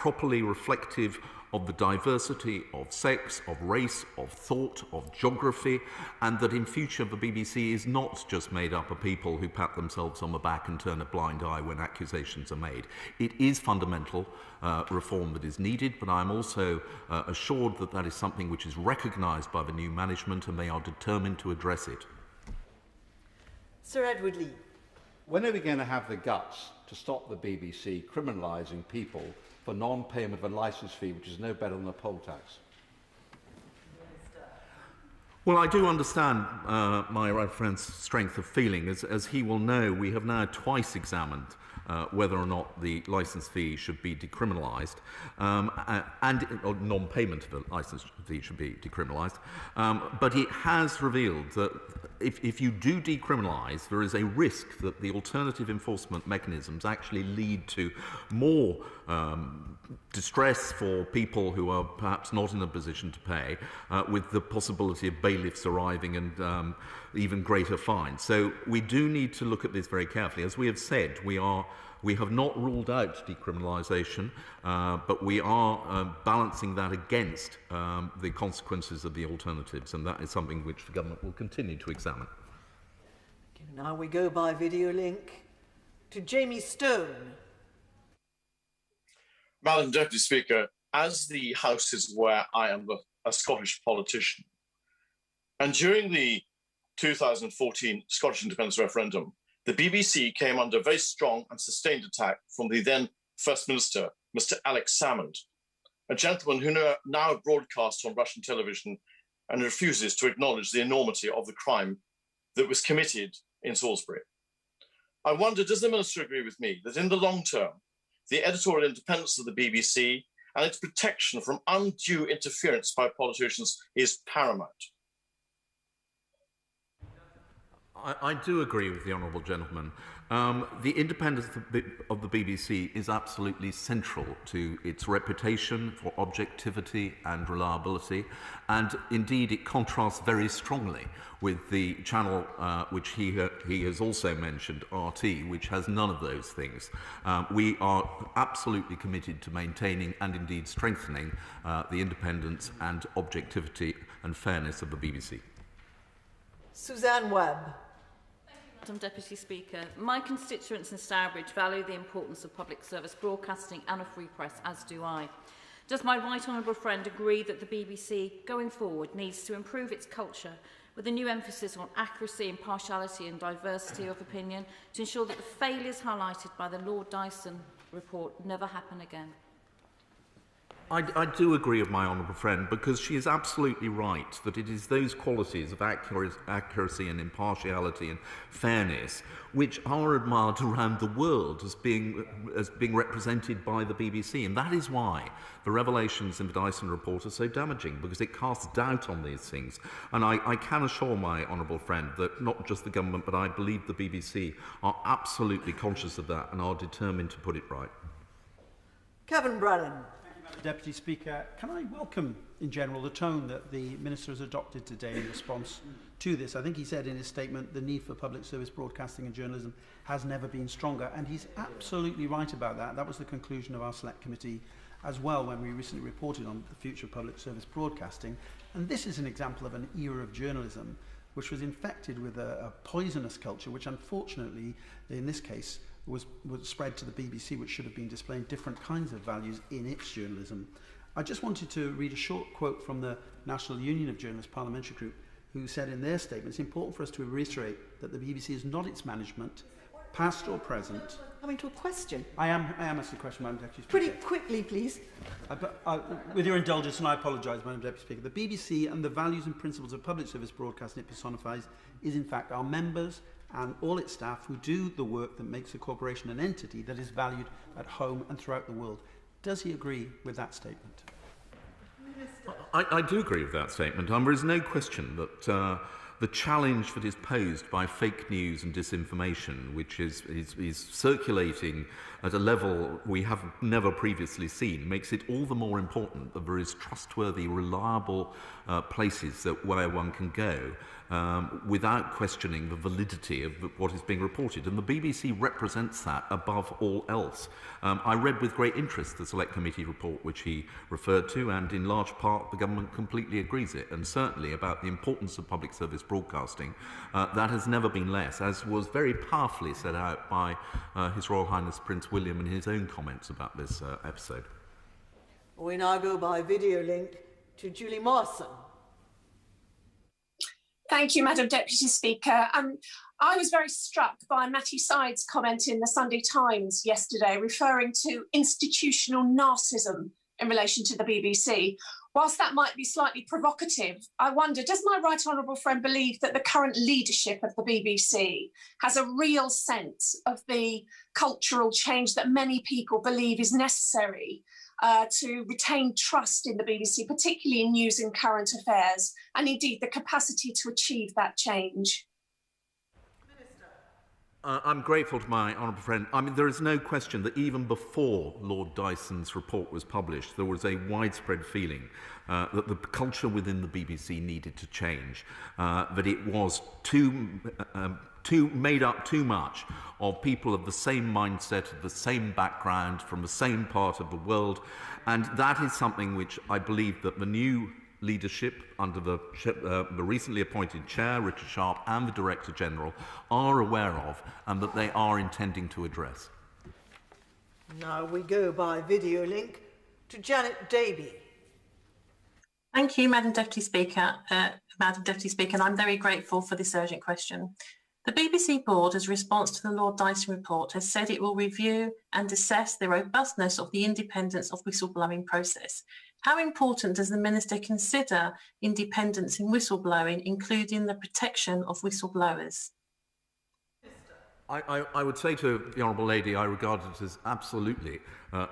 properly reflective of the diversity of sex, of race, of thought, of geography, and that in future the BBC is not just made up of people who pat themselves on the back and turn a blind eye when accusations are made. It is fundamental reform that is needed, but I'm also assured that that is something which is recognised by the new management and they are determined to address it. Sir Edward Lee. When are we going to have the guts to stop the BBC criminalising people for non-payment of a licence fee, which is no better than a poll tax? Well, I do understand my right friend's strength of feeling. As he will know, we have now twice examined whether or not the licence fee should be decriminalised, or non-payment of a licence fee should be decriminalised. But it has revealed that if you do decriminalise, there is a risk that the alternative enforcement mechanisms actually lead to more distress for people who are perhaps not in a position to pay, with the possibility of bailiffs arriving and even greater fines. So we do need to look at this very carefully. As we have said, we have not ruled out decriminalisation, but we are balancing that against the consequences of the alternatives, and that is something which the government will continue to examine. Now we go by video link to Jamie Stone. Madam Deputy Speaker, as the House is aware, I am a Scottish politician. And during the 2014 Scottish independence referendum, the BBC came under very strong and sustained attack from the then First Minister, Mr. Alex Salmond, a gentleman who now broadcasts on Russian television and refuses to acknowledge the enormity of the crime that was committed in Salisbury. I wonder, does the Minister agree with me that in the long term, the editorial independence of the BBC and its protection from undue interference by politicians is paramount? I do agree with the Honourable Gentleman. The independence of the BBC is absolutely central to its reputation for objectivity and reliability, and indeed it contrasts very strongly with the channel which he has also mentioned, RT, which has none of those things. We are absolutely committed to maintaining and indeed strengthening the independence and objectivity and fairness of the BBC. Suzanne Webb. Madam Deputy Speaker, my constituents in Stourbridge value the importance of public service broadcasting and a free press, as do I. Does my right honourable friend agree that the BBC, going forward, needs to improve its culture with a new emphasis on accuracy, impartiality and diversity of opinion to ensure that the failures highlighted by the Lord Dyson report never happen again? I do agree with my honourable friend, because she is absolutely right that it is those qualities of accuracy and impartiality and fairness which are admired around the world as being represented by the BBC. And that is why the revelations in the Dyson report are so damaging, because it casts doubt on these things. And I can assure my honourable friend that not just the government, but I believe the BBC are absolutely conscious of that and are determined to put it right. Kevin Brennan. Deputy Speaker, can I welcome in general the tone that the Minister has adopted today in response to this? I think he said in his statement the need for public service broadcasting and journalism has never been stronger, and he's absolutely right about that. That was the conclusion of our Select Committee as well when we recently reported on the future of public service broadcasting. And this is an example of an era of journalism which was infected with a poisonous culture, which unfortunately in this case was spread to the BBC, which should have been displaying different kinds of values in its journalism. I just wanted to read a short quote from the National Union of Journalists Parliamentary Group, who said in their statement, it's important for us to reiterate that the BBC is not its management, past or present. Coming to a question. I am asking a question, Madam Deputy Speaker. Pretty quickly, please. With your indulgence, and I apologise, Madam Deputy Speaker, the BBC and the values and principles of public service broadcasting it personifies is in fact our members and all its staff who do the work that makes a corporation an entity that is valued at home and throughout the world. Does he agree with that statement? I do agree with that statement. There is no question that the challenge that is posed by fake news and disinformation, which is circulating at a level we have never previously seen, makes it all the more important that there is trustworthy, reliable places where one can go without questioning the validity of what is being reported. And the BBC represents that above all else. I read with great interest the Select Committee report which he referred to, and in large part the government completely agrees it. And certainly about the importance of public service broadcasting, that has never been less, as was very powerfully set out by His Royal Highness Prince William in his own comments about this episode. We now go by video link to Julie Morrison. Thank you, Madam Deputy Speaker. I was very struck by Matthew Syed's comment in the Sunday Times yesterday, referring to institutional narcissism in relation to the BBC. Whilst that might be slightly provocative, I wonder, does my right honourable friend believe that the current leadership of the BBC has a real sense of the cultural change that many people believe is necessary to retain trust in the BBC, particularly in news and current affairs, and indeed the capacity to achieve that change? I'm grateful to my honourable friend. I mean, there is no question that even before Lord Dyson's report was published, there was a widespread feeling that the culture within the BBC needed to change, that it was made up too much of people of the same mindset, of the same background, from the same part of the world, and that is something which I believe that the new leadership under the recently appointed chair, Richard Sharp, and the Director General are aware of, and that they are intending to address. Now we go by video link to Janet Davey. Thank you, Madam Deputy Speaker. And I'm very grateful for this urgent question. The BBC Board, as a response to the Lord Dyson report, has said it will review and assess the robustness of the independence of whistleblowing process. How important does the Minister consider independence in whistleblowing, including the protection of whistleblowers? I would say to the Honourable Lady, I regard it as absolutely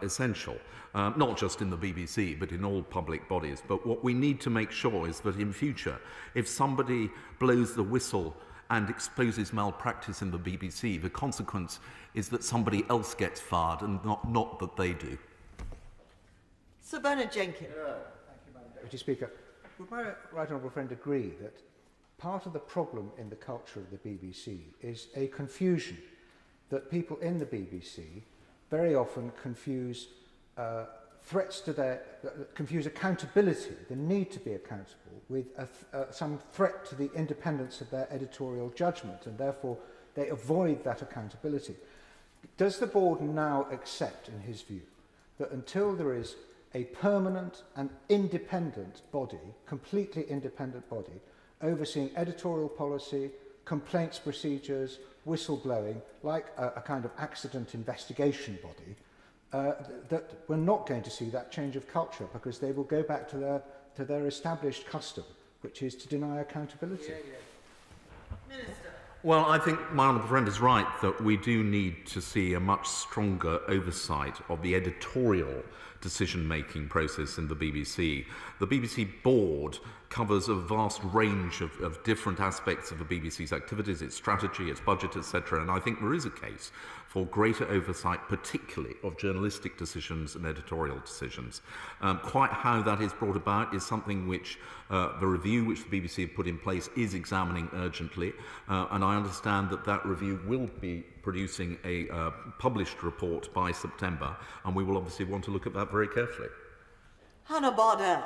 essential, not just in the BBC, but in all public bodies. But what we need to make sure is that in future, if somebody blows the whistle and exposes malpractice in the BBC, the consequence is that somebody else gets fired and not that they do. Sir Bernard Jenkins. Thank you, Madam Deputy Speaker. Would my right honourable friend agree that part of the problem in the culture of the BBC is a confusion that people in the BBC very often confuse confuse accountability, the need to be accountable, with some threat to the independence of their editorial judgment, and therefore they avoid that accountability. Does the board now accept, in his view, that until there is a permanent and independent body, completely independent body, overseeing editorial policy, complaints procedures, whistleblowing, like a kind of accident investigation body, that we're not going to see that change of culture, because they will go back to their established custom, which is to deny accountability? Minister. Well, I think my honourable friend is right that we do need to see a much stronger oversight of the editorial decision-making process in the BBC. The BBC board covers a vast range of different aspects of the BBC's activities, its strategy, its budget, etc. And I think there is a case for greater oversight, particularly of journalistic decisions and editorial decisions. Quite how that is brought about is something which the review which the BBC have put in place is examining urgently, and I understand that that review will be producing a published report by September, and we will obviously want to look at that very carefully. Hannah Bardell.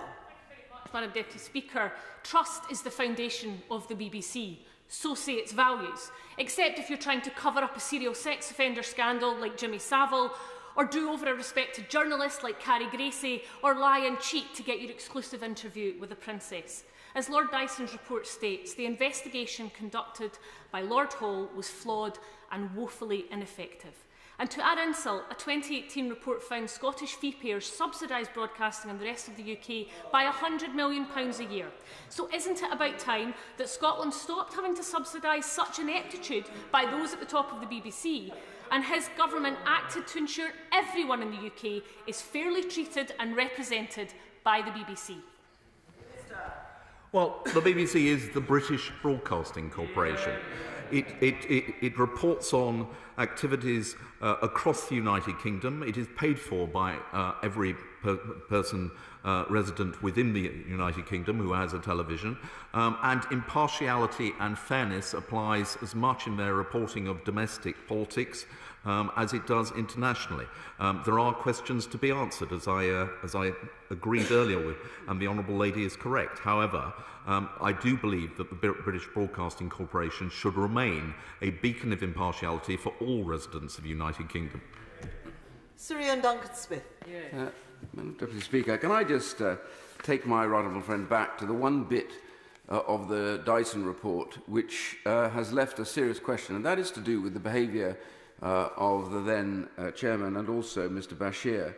Madam Deputy Speaker, trust is the foundation of the BBC. So say its values, except if you're trying to cover up a serial sex offender scandal like Jimmy Savile, or do over a respected journalist like Carrie Gracie, or lie and cheat to get your exclusive interview with the Princess. As Lord Dyson's report states, the investigation conducted by Lord Hall was flawed and woefully ineffective. And to add insult, a 2018 report found Scottish fee payers subsidise broadcasting in the rest of the UK by £100 million a year. So isn't it about time that Scotland stopped having to subsidise such ineptitude by those at the top of the BBC, and his government acted to ensure everyone in the UK is fairly treated and represented by the BBC? Well, the BBC is the British Broadcasting Corporation. It reports on activities across the United Kingdom. It is paid for by every person resident within the United Kingdom who has a television, and impartiality and fairness applies as much in their reporting of domestic politics as it does internationally. There are questions to be answered, as I agreed earlier with, and the Honourable Lady is correct. However, I do believe that the British Broadcasting Corporation should remain a beacon of impartiality for all residents of the United Kingdom. Sir Ian Duncan-Smith. Madam Deputy Speaker, can I just take my right honourable friend back to the one bit of the Dyson report which has left a serious question, and that is to do with the behaviour of the then chairman and also Mr. Bashir.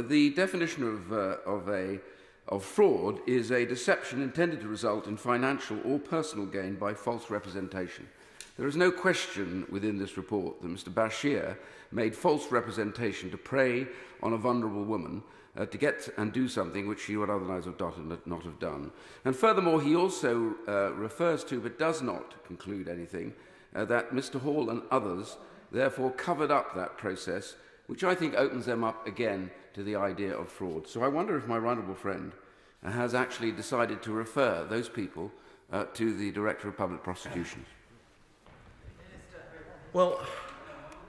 The definition of fraud is a deception intended to result in financial or personal gain by false representation. There is no question within this report that Mr. Bashir made false representation to prey on a vulnerable woman to get and do something which she would otherwise not have done. And furthermore, he also refers to, but does not conclude anything, that Mr. Hall and others therefore covered up that process, which I think opens them up again to the idea of fraud. So I wonder if my honourable friend has actually decided to refer those people to the Director of Public Prosecutions. Well,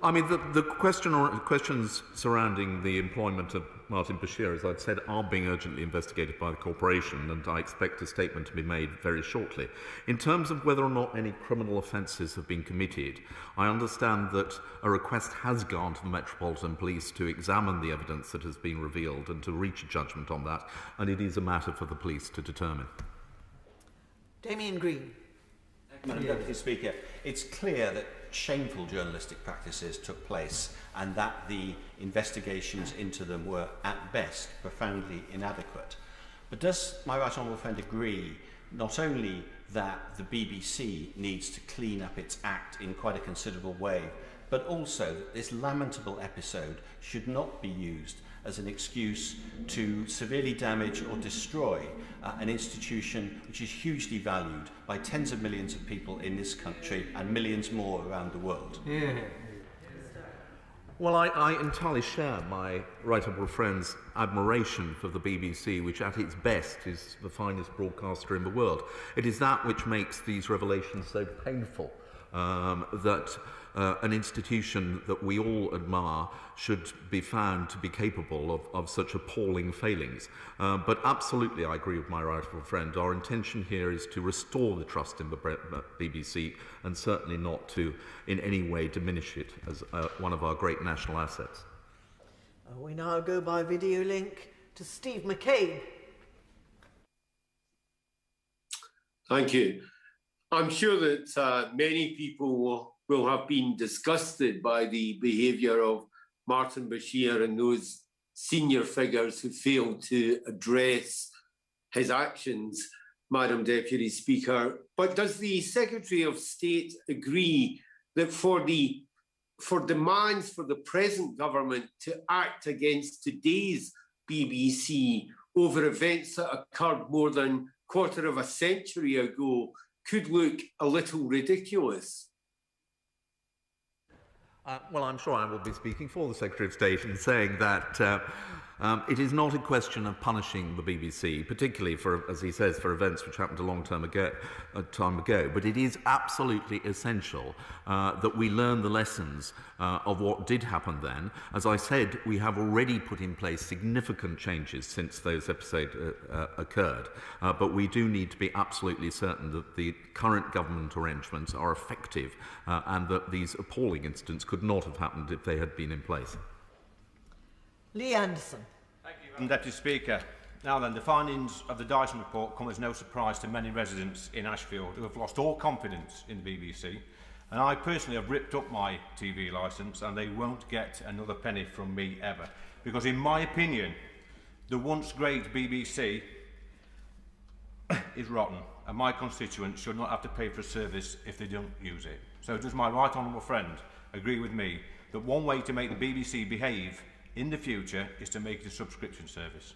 I mean, the questions surrounding the employment of Martin Bashir, as I'd said, are being urgently investigated by the corporation, and I expect a statement to be made very shortly. In terms of whether or not any criminal offences have been committed, I understand that a request has gone to the Metropolitan Police to examine the evidence that has been revealed and to reach a judgment on that, and it is a matter for the police to determine. Damien Green. Madam Deputy Speaker, it's clear that shameful journalistic practices took place and that the investigations into them were at best profoundly inadequate. But does my right honourable friend agree not only that the BBC needs to clean up its act in quite a considerable way, but also that this lamentable episode should not be used as an excuse to severely damage or destroy an institution which is hugely valued by tens of millions of people in this country and millions more around the world? Well, I entirely share my right honourable friend's admiration for the BBC, which at its best is the finest broadcaster in the world. It is that which makes these revelations so painful, that an institution that we all admire should be found to be capable of such appalling failings. But absolutely, I agree with my right honourable friend. Our intention here is to restore the trust in the BBC and certainly not to in any way diminish it as one of our great national assets. We now go by video link to Steve McCabe. Thank you. I'm sure that many people will have been disgusted by the behaviour of Martin Bashir and those senior figures who failed to address his actions, Madam Deputy Speaker. But does the Secretary of State agree that for demands for the present government to act against today's BBC over events that occurred more than a quarter of a century ago could look a little ridiculous? Well, I'm sure I will be speaking for the Secretary of State in saying that it is not a question of punishing the BBC, particularly for, as he says, for events which happened a long time ago, but it is absolutely essential that we learn the lessons of what did happen then. As I said, we have already put in place significant changes since those episodes occurred, but we do need to be absolutely certain that the current government arrangements are effective and that these appalling incidents could not have happened if they had been in place. Lee Anderson. Thank you, Madam Deputy Speaker. Now then, the findings of the Dyson report come as no surprise to many residents in Ashfield who have lost all confidence in the BBC. And I personally have ripped up my TV licence and they won't get another penny from me ever. Because in my opinion, the once great BBC is rotten and my constituents should not have to pay for a service if they don't use it. So does my right honourable friend agree with me that one way to make the BBC behave in the future is to make it a subscription service?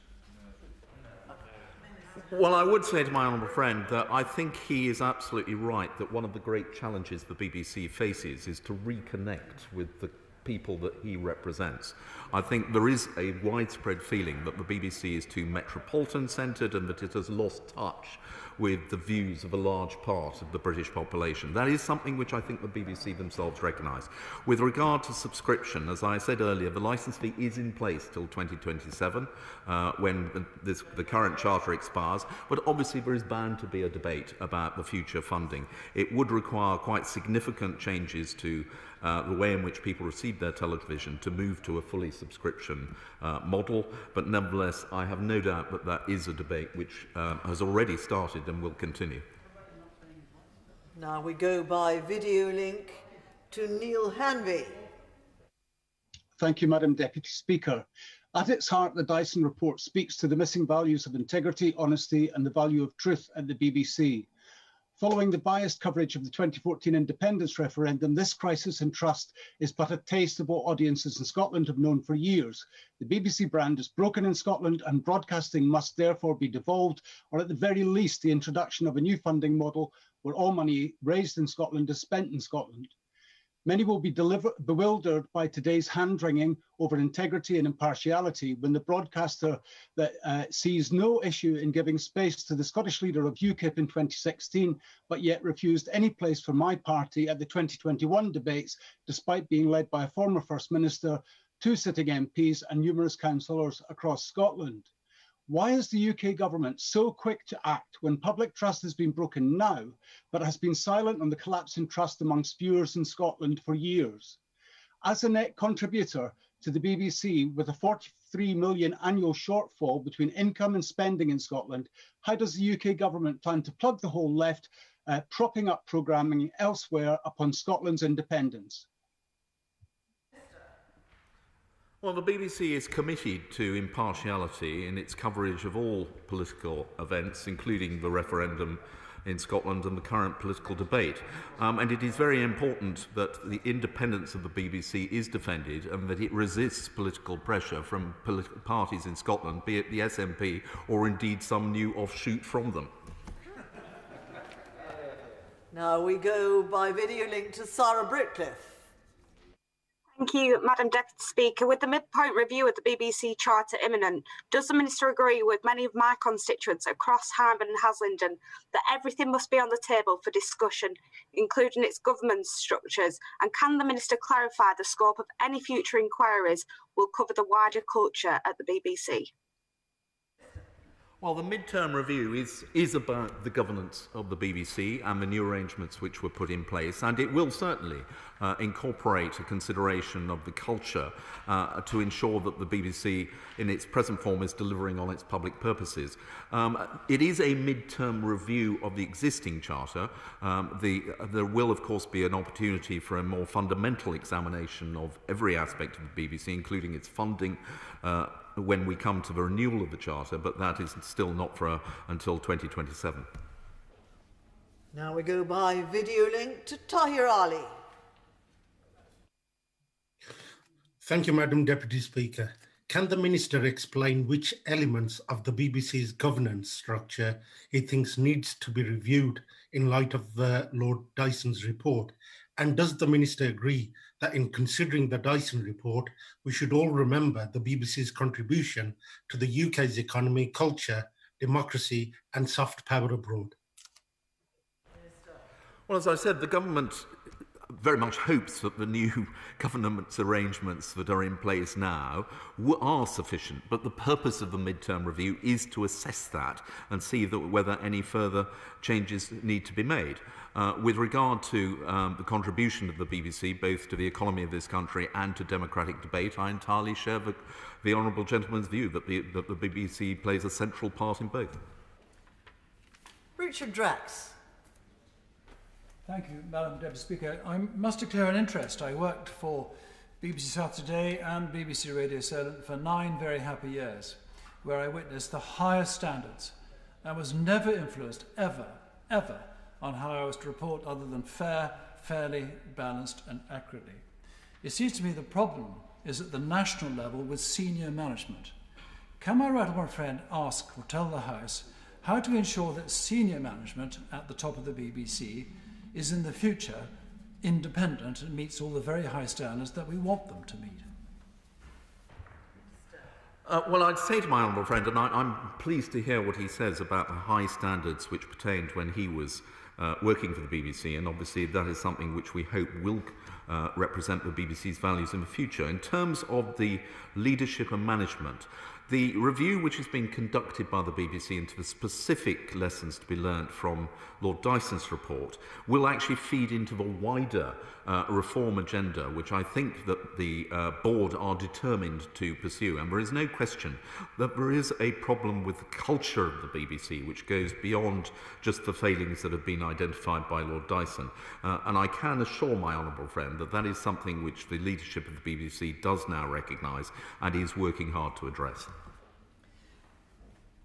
Well, I would say to my honourable friend that I think he is absolutely right that one of the great challenges the BBC faces is to reconnect with the people that he represents. I think there is a widespread feeling that the BBC is too metropolitan-centred and that it has lost touch with the views of a large part of the British population. That is something which I think the BBC themselves recognise. With regard to subscription, as I said earlier, the licence fee is in place till 2027 when the current charter expires, but obviously there is bound to be a debate about the future funding. It would require quite significant changes to the way in which people receive their television to move to a fully subscription model, but nevertheless I have no doubt that that is a debate which has already started and will continue. Now we go by video link to Neil Hanvey. Thank you, Madam Deputy Speaker. At its heart, the Dyson report speaks to the missing values of integrity, honesty and the value of truth at the BBC. Following the biased coverage of the 2014 independence referendum, this crisis in trust is but a taste of what audiences in Scotland have known for years. The BBC brand is broken in Scotland and broadcasting must therefore be devolved, or at the very least the introduction of a new funding model where all money raised in Scotland is spent in Scotland. Many will be bewildered by today's hand-wringing over integrity and impartiality when the broadcaster that sees no issue in giving space to the Scottish leader of UKIP in 2016, but yet refused any place for my party at the 2021 debates, despite being led by a former First Minister, 2 sitting MPs and numerous councillors across Scotland. Why is the UK government so quick to act when public trust has been broken now, but has been silent on the collapse in trust amongst viewers in Scotland for years? As a net contributor to the BBC with a 43 million annual shortfall between income and spending in Scotland, how does the UK government plan to plug the hole left, propping up programming elsewhere upon Scotland's independence? Well, the BBC is committed to impartiality in its coverage of all political events, including the referendum in Scotland and the current political debate. And it is very important that the independence of the BBC is defended and that it resists political pressure from political parties in Scotland, be it the SNP or indeed some new offshoot from them. Now we go by video link to Sarah Britcliffe. Thank you, Madam Deputy Speaker. With the midpoint review of the BBC Charter imminent, does the Minister agree with many of my constituents across Hyndburn and Haslingden that everything must be on the table for discussion, including its governance structures? And can the Minister clarify the scope of any future inquiries will cover the wider culture at the BBC? Well, the mid-term review is about the governance of the BBC and the new arrangements which were put in place, and it will certainly incorporate a consideration of the culture to ensure that the BBC in its present form is delivering on its public purposes. It is a mid-term review of the existing charter. There will, of course, be an opportunity for a more fundamental examination of every aspect of the BBC, including its funding, when we come to the renewal of the Charter, but that is still not for until 2027. Now we go by video link to Tahir Ali. Thank you, Madam Deputy Speaker. Can the Minister explain which elements of the BBC's governance structure he thinks needs to be reviewed in light of Lord Dyson's report? And does the Minister agree that in considering the Dyson report, we should all remember the BBC's contribution to the UK's economy, culture, democracy and soft power abroad? Well, as I said, the government very much hopes that the new governance arrangements that are in place now are sufficient, but the purpose of the mid-term review is to assess that and see that whether any further changes need to be made. With regard to the contribution of the BBC, both to the economy of this country and to democratic debate, I entirely share the Honourable Gentleman's view that the BBC plays a central part in both. Richard Drax. Thank you, Madam Deputy Speaker. I must declare an interest. I worked for BBC South Today and BBC Radio Solent for 9 very happy years, where I witnessed the highest standards and was never influenced, ever, on how I was to report other than fair, fairly, balanced and accurately. It seems to me the problem is at the national level with senior management. Can my right honourable friend ask or tell the House how to ensure that senior management at the top of the BBC is in the future independent and meets all the very high standards that we want them to meet. Well, I'd say to my honourable friend, and I'm pleased to hear what he says about the high standards which pertained when he was working for the BBC, and obviously that is something which we hope will represent the BBC's values in the future. In terms of the leadership and management, the review which has been conducted by the BBC into the specific lessons to be learnt from Lord Dyson's report will actually feed into the wider reform agenda, which I think that the board are determined to pursue. And there is no question that there is a problem with the culture of the BBC, which goes beyond just the failings that have been identified by Lord Dyson. And I can assure my honourable friend that that is something which the leadership of the BBC does now recognise and is working hard to address.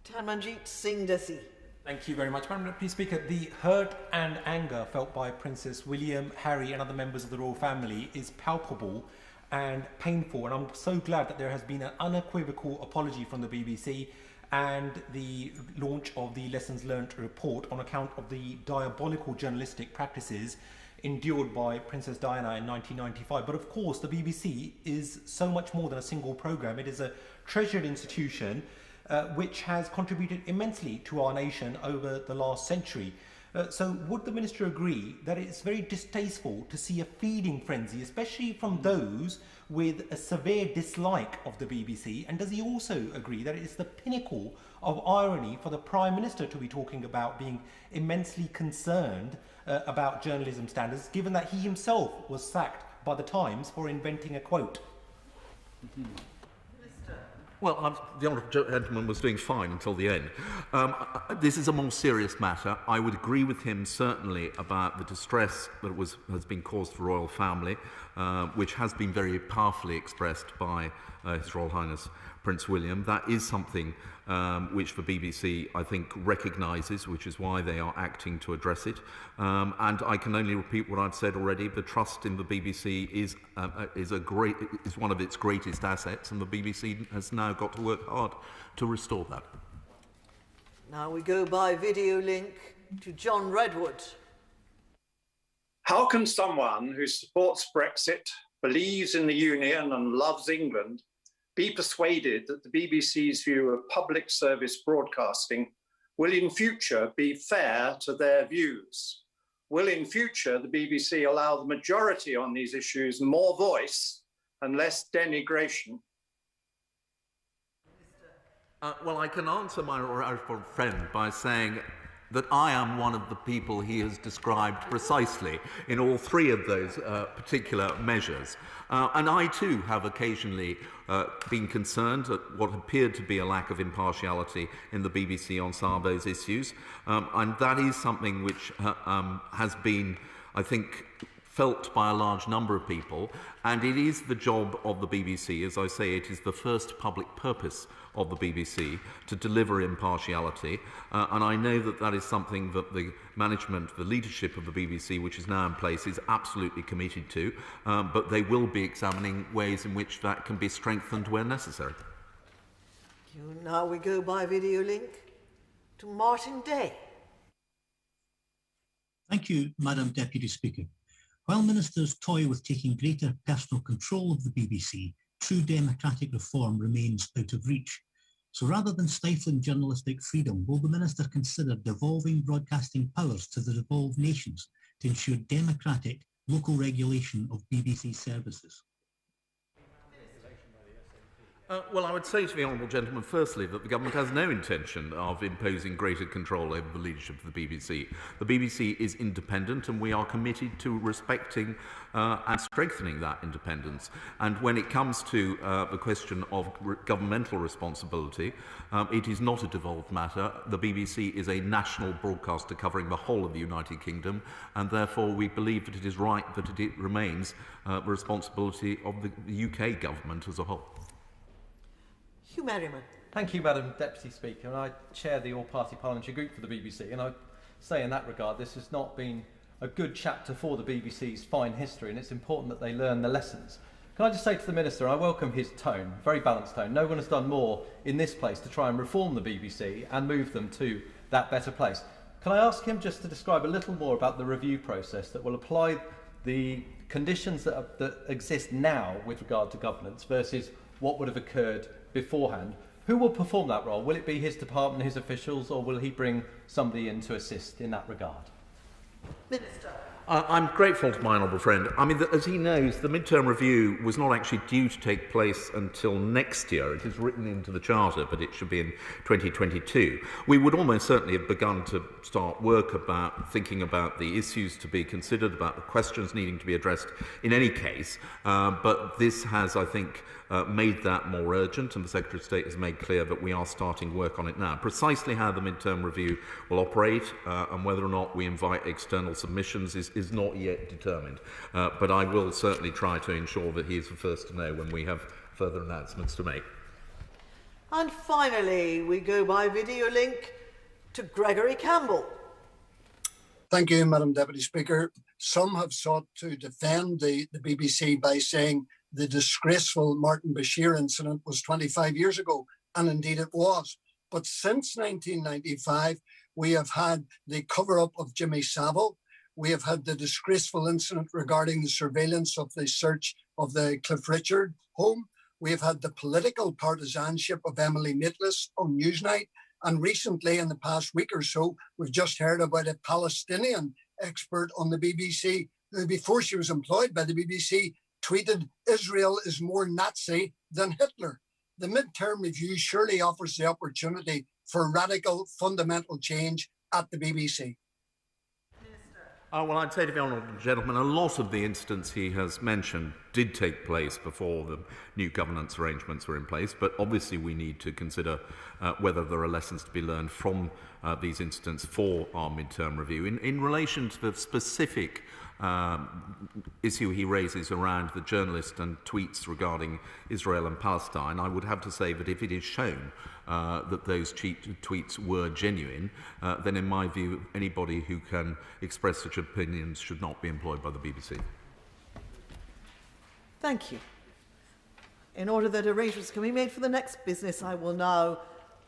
Tanmanjeet Singh Desi. Thank you very much, Madam Deputy Speaker. The hurt and anger felt by Princess William, Harry and other members of the royal family is palpable and painful, and I'm so glad that there has been an unequivocal apology from the BBC and the launch of the Lessons Learnt report on account of the diabolical journalistic practices endured by Princess Diana in 1995. But of course, the BBC is so much more than a single programme. It is a treasured institution which has contributed immensely to our nation over the last century. So would the Minister agree that it's very distasteful to see a feeding frenzy, especially from those with a severe dislike of the BBC? And does he also agree that it is the pinnacle of irony for the Prime Minister to be talking about being immensely concerned about journalism standards, given that he himself was sacked by the Times for inventing a quote? Well, the honourable gentleman was doing fine until the end. This is a more serious matter. I would agree with him certainly about the distress that has been caused to the royal family, which has been very powerfully expressed by His Royal Highness Prince William. That is something which the BBC, I think, recognises, which is why they are acting to address it. And I can only repeat what I've said already. The trust in the BBC is one of its greatest assets, and the BBC has now got to work hard to restore that. Now we go by video link to John Redwood. How can someone who supports Brexit, believes in the Union and loves England be persuaded that the BBC's view of public service broadcasting will in future be fair to their views? Will in future the BBC allow the majority on these issues more voice and less denigration? Well, I can answer my friend by saying that I am one of the people he has described precisely in all three of those particular measures. And I too have occasionally been concerned at what appeared to be a lack of impartiality in the BBC on some of those issues. And that is something which has been, I think, felt by a large number of people, and it is the job of the BBC, as I say, it is the first public purpose of the BBC to deliver impartiality, and I know that that is something that the management, the leadership of the BBC, which is now in place, is absolutely committed to, but they will be examining ways in which that can be strengthened where necessary. Now we go by video link to Martin Day. Thank you, Madam Deputy Speaker. While ministers toy with taking greater personal control of the BBC, true democratic reform remains out of reach. So rather than stifling journalistic freedom, will the minister consider devolving broadcasting powers to the devolved nations to ensure democratic local regulation of BBC services? Well, I would say to the honourable gentleman, firstly, that the government has no intention of imposing greater control over the leadership of the BBC. The BBC is independent, and we are committed to respecting and strengthening that independence. And when it comes to the question of governmental responsibility, it is not a devolved matter. The BBC is a national broadcaster covering the whole of the United Kingdom, and therefore we believe that it is right that it remains the responsibility of the UK government as a whole. Hugh Merriman. Thank you, Madam Deputy Speaker, and I chair the all-party parliamentary group for the BBC, and I say in that regard this has not been a good chapter for the BBC's fine history, and it's important that they learn the lessons. Can I just say to the Minister, I welcome his tone, very balanced tone. No one has done more in this place to try and reform the BBC and move them to that better place. Can I ask him just to describe a little more about the review process that will apply the conditions that exist now with regard to governance versus what would have occurred beforehand? Who will perform that role? Will it be his department, his officials, or will he bring somebody in to assist in that regard? Minister. I'm grateful to my honourable friend. I mean, as he knows, the midterm review was not actually due to take place until next year. It is written into the Charter, but it should be in 2022. We would almost certainly have begun to start work about thinking about the issues to be considered, about the questions needing to be addressed in any case. But this has, I think, made that more urgent, and the Secretary of State has made clear that we are starting work on it now. Precisely how the midterm review will operate and whether or not we invite external submissions is not yet determined. But I will certainly try to ensure that he is the first to know when we have further announcements to make. And finally, we go by video link to Gregory Campbell. Thank you, Madam Deputy Speaker. Some have sought to defend the BBC by saying the disgraceful Martin Bashir incident was 25 years ago, and indeed it was. But since 1995, we have had the cover-up of Jimmy Savile. We have had the disgraceful incident regarding the surveillance of the search of the Cliff Richard home. We have had the political partisanship of Emily Maitlis on Newsnight. And recently, in the past week or so, we've just heard about a Palestinian expert on the BBC who, before she was employed by the BBC, tweeted, "Israel is more Nazi than Hitler." The midterm review surely offers the opportunity for radical, fundamental change at the BBC. Well, I'd say to the honourable gentleman, a lot of the incidents he has mentioned did take place before the new governance arrangements were in place, but obviously we need to consider whether there are lessons to be learned from these incidents for our midterm review. In relation to the specific issue he raises around the journalist and tweets regarding Israel and Palestine, I would have to say that if it is shown that those tweets were genuine, then in my view, anybody who can express such opinions should not be employed by the BBC. Thank you. In order that arrangements can be made for the next business, I will now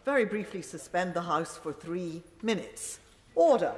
very briefly suspend the House for 3 minutes. Order.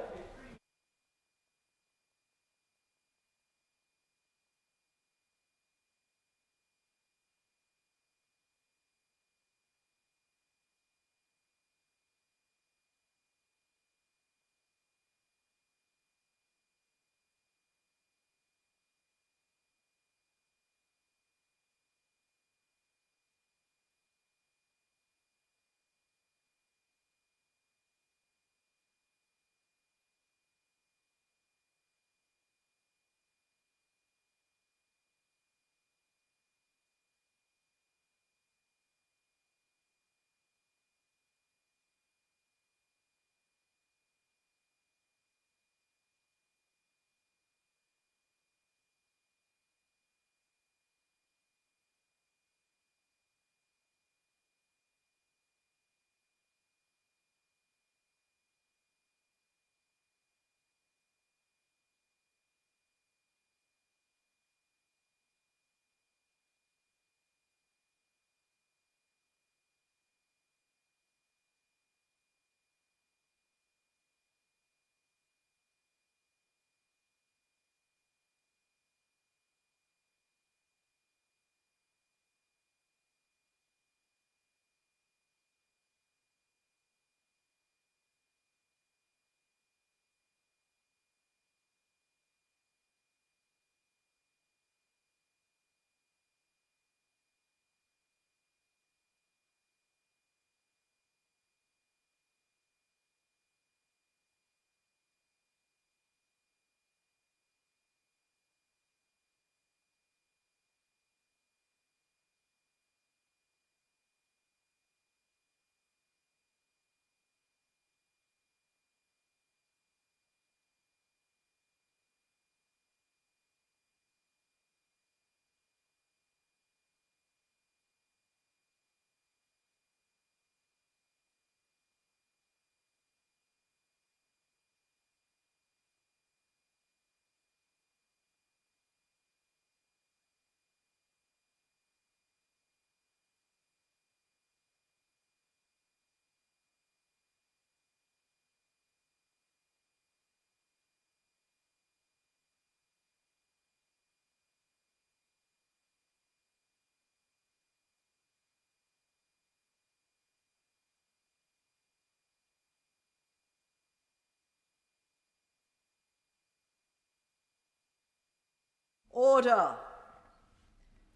Order.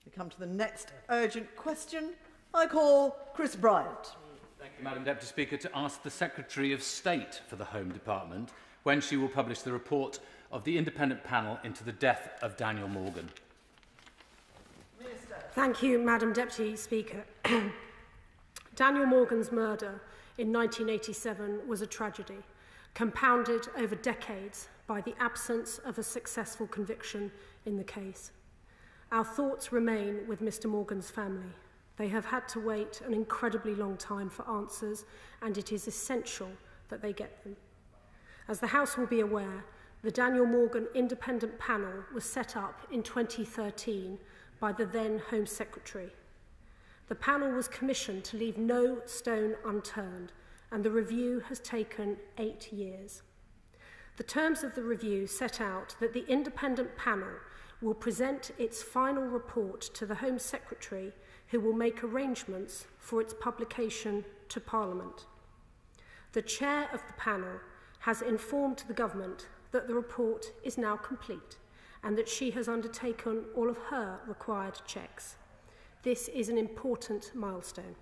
We come to the next urgent question. I call Chris Bryant. Thank you, Madam Deputy Speaker, to ask the Secretary of State for the Home Department when she will publish the report of the independent panel into the death of Daniel Morgan. Thank you, Madam Deputy Speaker. Daniel Morgan's murder in 1987 was a tragedy, compounded over decades by the absence of a successful conviction in the case. Our thoughts remain with Mr. Morgan's family. They have had to wait an incredibly long time for answers, and it is essential that they get them. As the House will be aware, the Daniel Morgan Independent Panel was set up in 2013 by the then Home Secretary. The panel was commissioned to leave no stone unturned, and the review has taken 8 years. The terms of the review set out that the independent panel will present its final report to the Home Secretary, who will make arrangements for its publication to Parliament. The chair of the panel has informed the government that the report is now complete and that she has undertaken all of her required checks. This is an important milestone.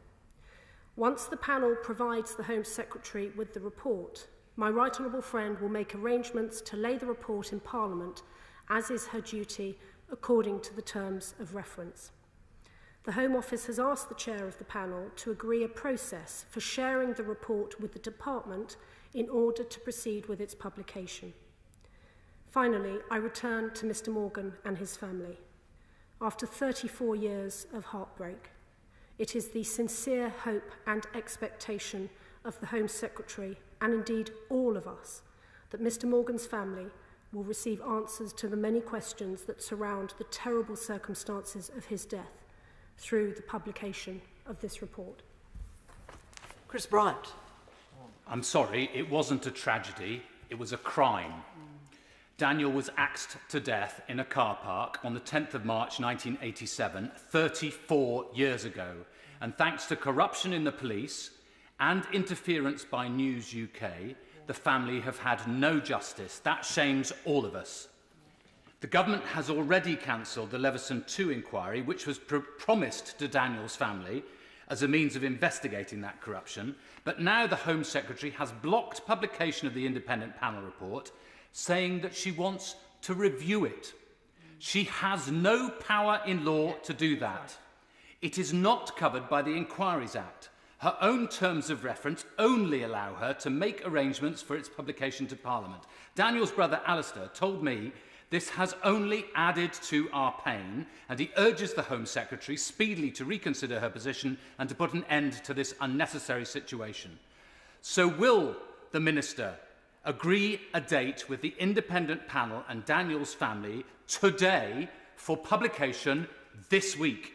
Once the panel provides the Home Secretary with the report, my right honourable friend will make arrangements to lay the report in Parliament, as is her duty according to the terms of reference. The Home Office has asked the chair of the panel to agree a process for sharing the report with the department in order to proceed with its publication. Finally, I return to Mr. Morgan and his family. After 34 years of heartbreak, it is the sincere hope and expectation of the Home Secretary, and indeed all of us, that Mr. Morgan's family will receive answers to the many questions that surround the terrible circumstances of his death through the publication of this report. Chris Bryant. I'm sorry, it wasn't a tragedy, it was a crime. Daniel was axed to death in a car park on the 10th of March 1987, 34 years ago. And thanks to corruption in the police and interference by News UK, the family have had no justice. That shames all of us. The government has already cancelled the Leveson 2 inquiry, which was promised to Daniel's family as a means of investigating that corruption. But now the Home Secretary has blocked publication of the independent panel report, saying that she wants to review it. She has no power in law to do that. It is not covered by the Inquiries Act. Her own terms of reference only allow her to make arrangements for its publication to Parliament. Daniel's brother Alistair told me this has only added to our pain, and he urges the Home Secretary speedily to reconsider her position and to put an end to this unnecessary situation. So will the Minister agree a date with the independent panel and Daniel's family today for publication this week?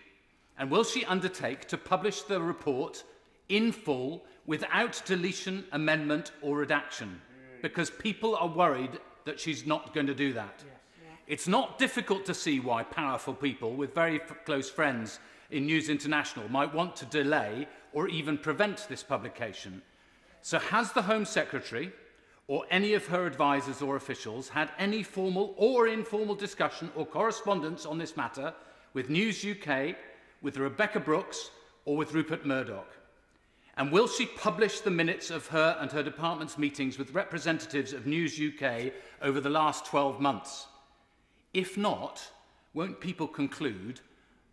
And will she undertake to publish the report in full without deletion, amendment or redaction? Because people are worried that she's not going to do that. It's not difficult to see why powerful people with very close friends in News International might want to delay or even prevent this publication. So has the Home Secretary or any of her advisers or officials had any formal or informal discussion or correspondence on this matter with News UK, with Rebecca Brooks or with Rupert Murdoch? And will she publish the minutes of her and her department's meetings with representatives of News UK over the last 12 months? If not, won't people conclude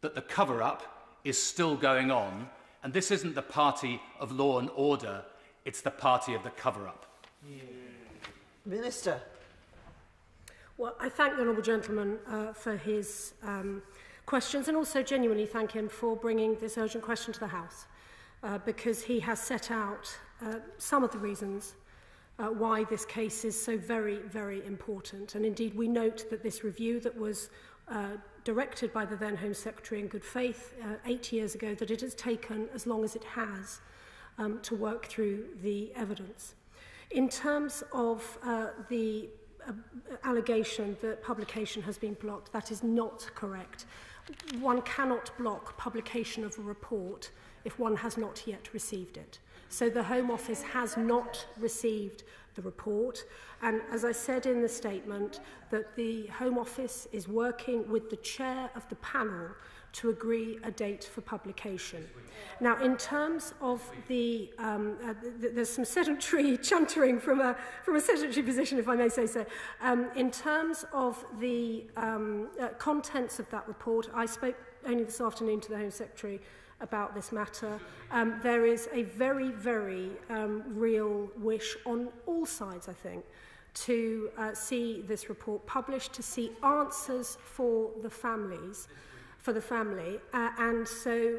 that the cover-up is still going on, and this isn't the party of law and order, it's the party of the cover-up? Minister. Well, I thank the honourable gentleman for his questions, and also genuinely thank him for bringing this urgent question to the House, because he has set out some of the reasons why this case is so very, very important. And indeed, we note that this review that was directed by the then Home Secretary in good faith 8 years ago, that it has taken as long as it has to work through the evidence. In terms of the allegation that publication has been blocked, that is not correct. One cannot block publication of a report if one has not yet received it. So the Home Office has not received the report. And as I said in the statement, that the Home Office is working with the chair of the panel to agree a date for publication. Now, in terms of the, there's some sedentary chuntering from a sedentary position, if I may say so. In terms of the contents of that report, I spoke only this afternoon to the Home Secretary about this matter. There is a very, very real wish on all sides, I think, to see this report published, to see answers for the families, and so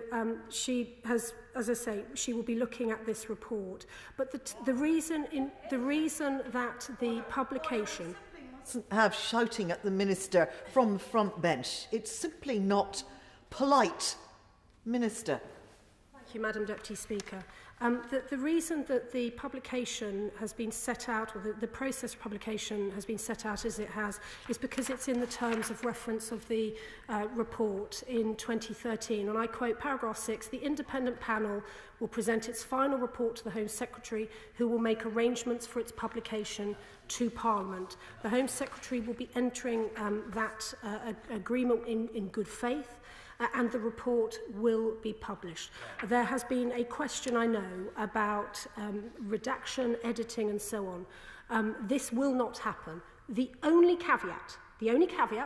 she has, as I say, she will be looking at this report. But the reason that the publication have shouting at the minister from the front bench. It's simply not polite, Minister. Thank you, Madam Deputy Speaker. The reason that the publication has been set out, or the process of publication has been set out as it has, is because it's in the terms of reference of the report in 2013. And I quote paragraph 6, the independent panel will present its final report to the Home Secretary, who will make arrangements for its publication to Parliament. The Home Secretary will be entering that agreement in good faith. And the report will be published. There has been a question, I know, about redaction, editing, and so on. This will not happen. The only caveat,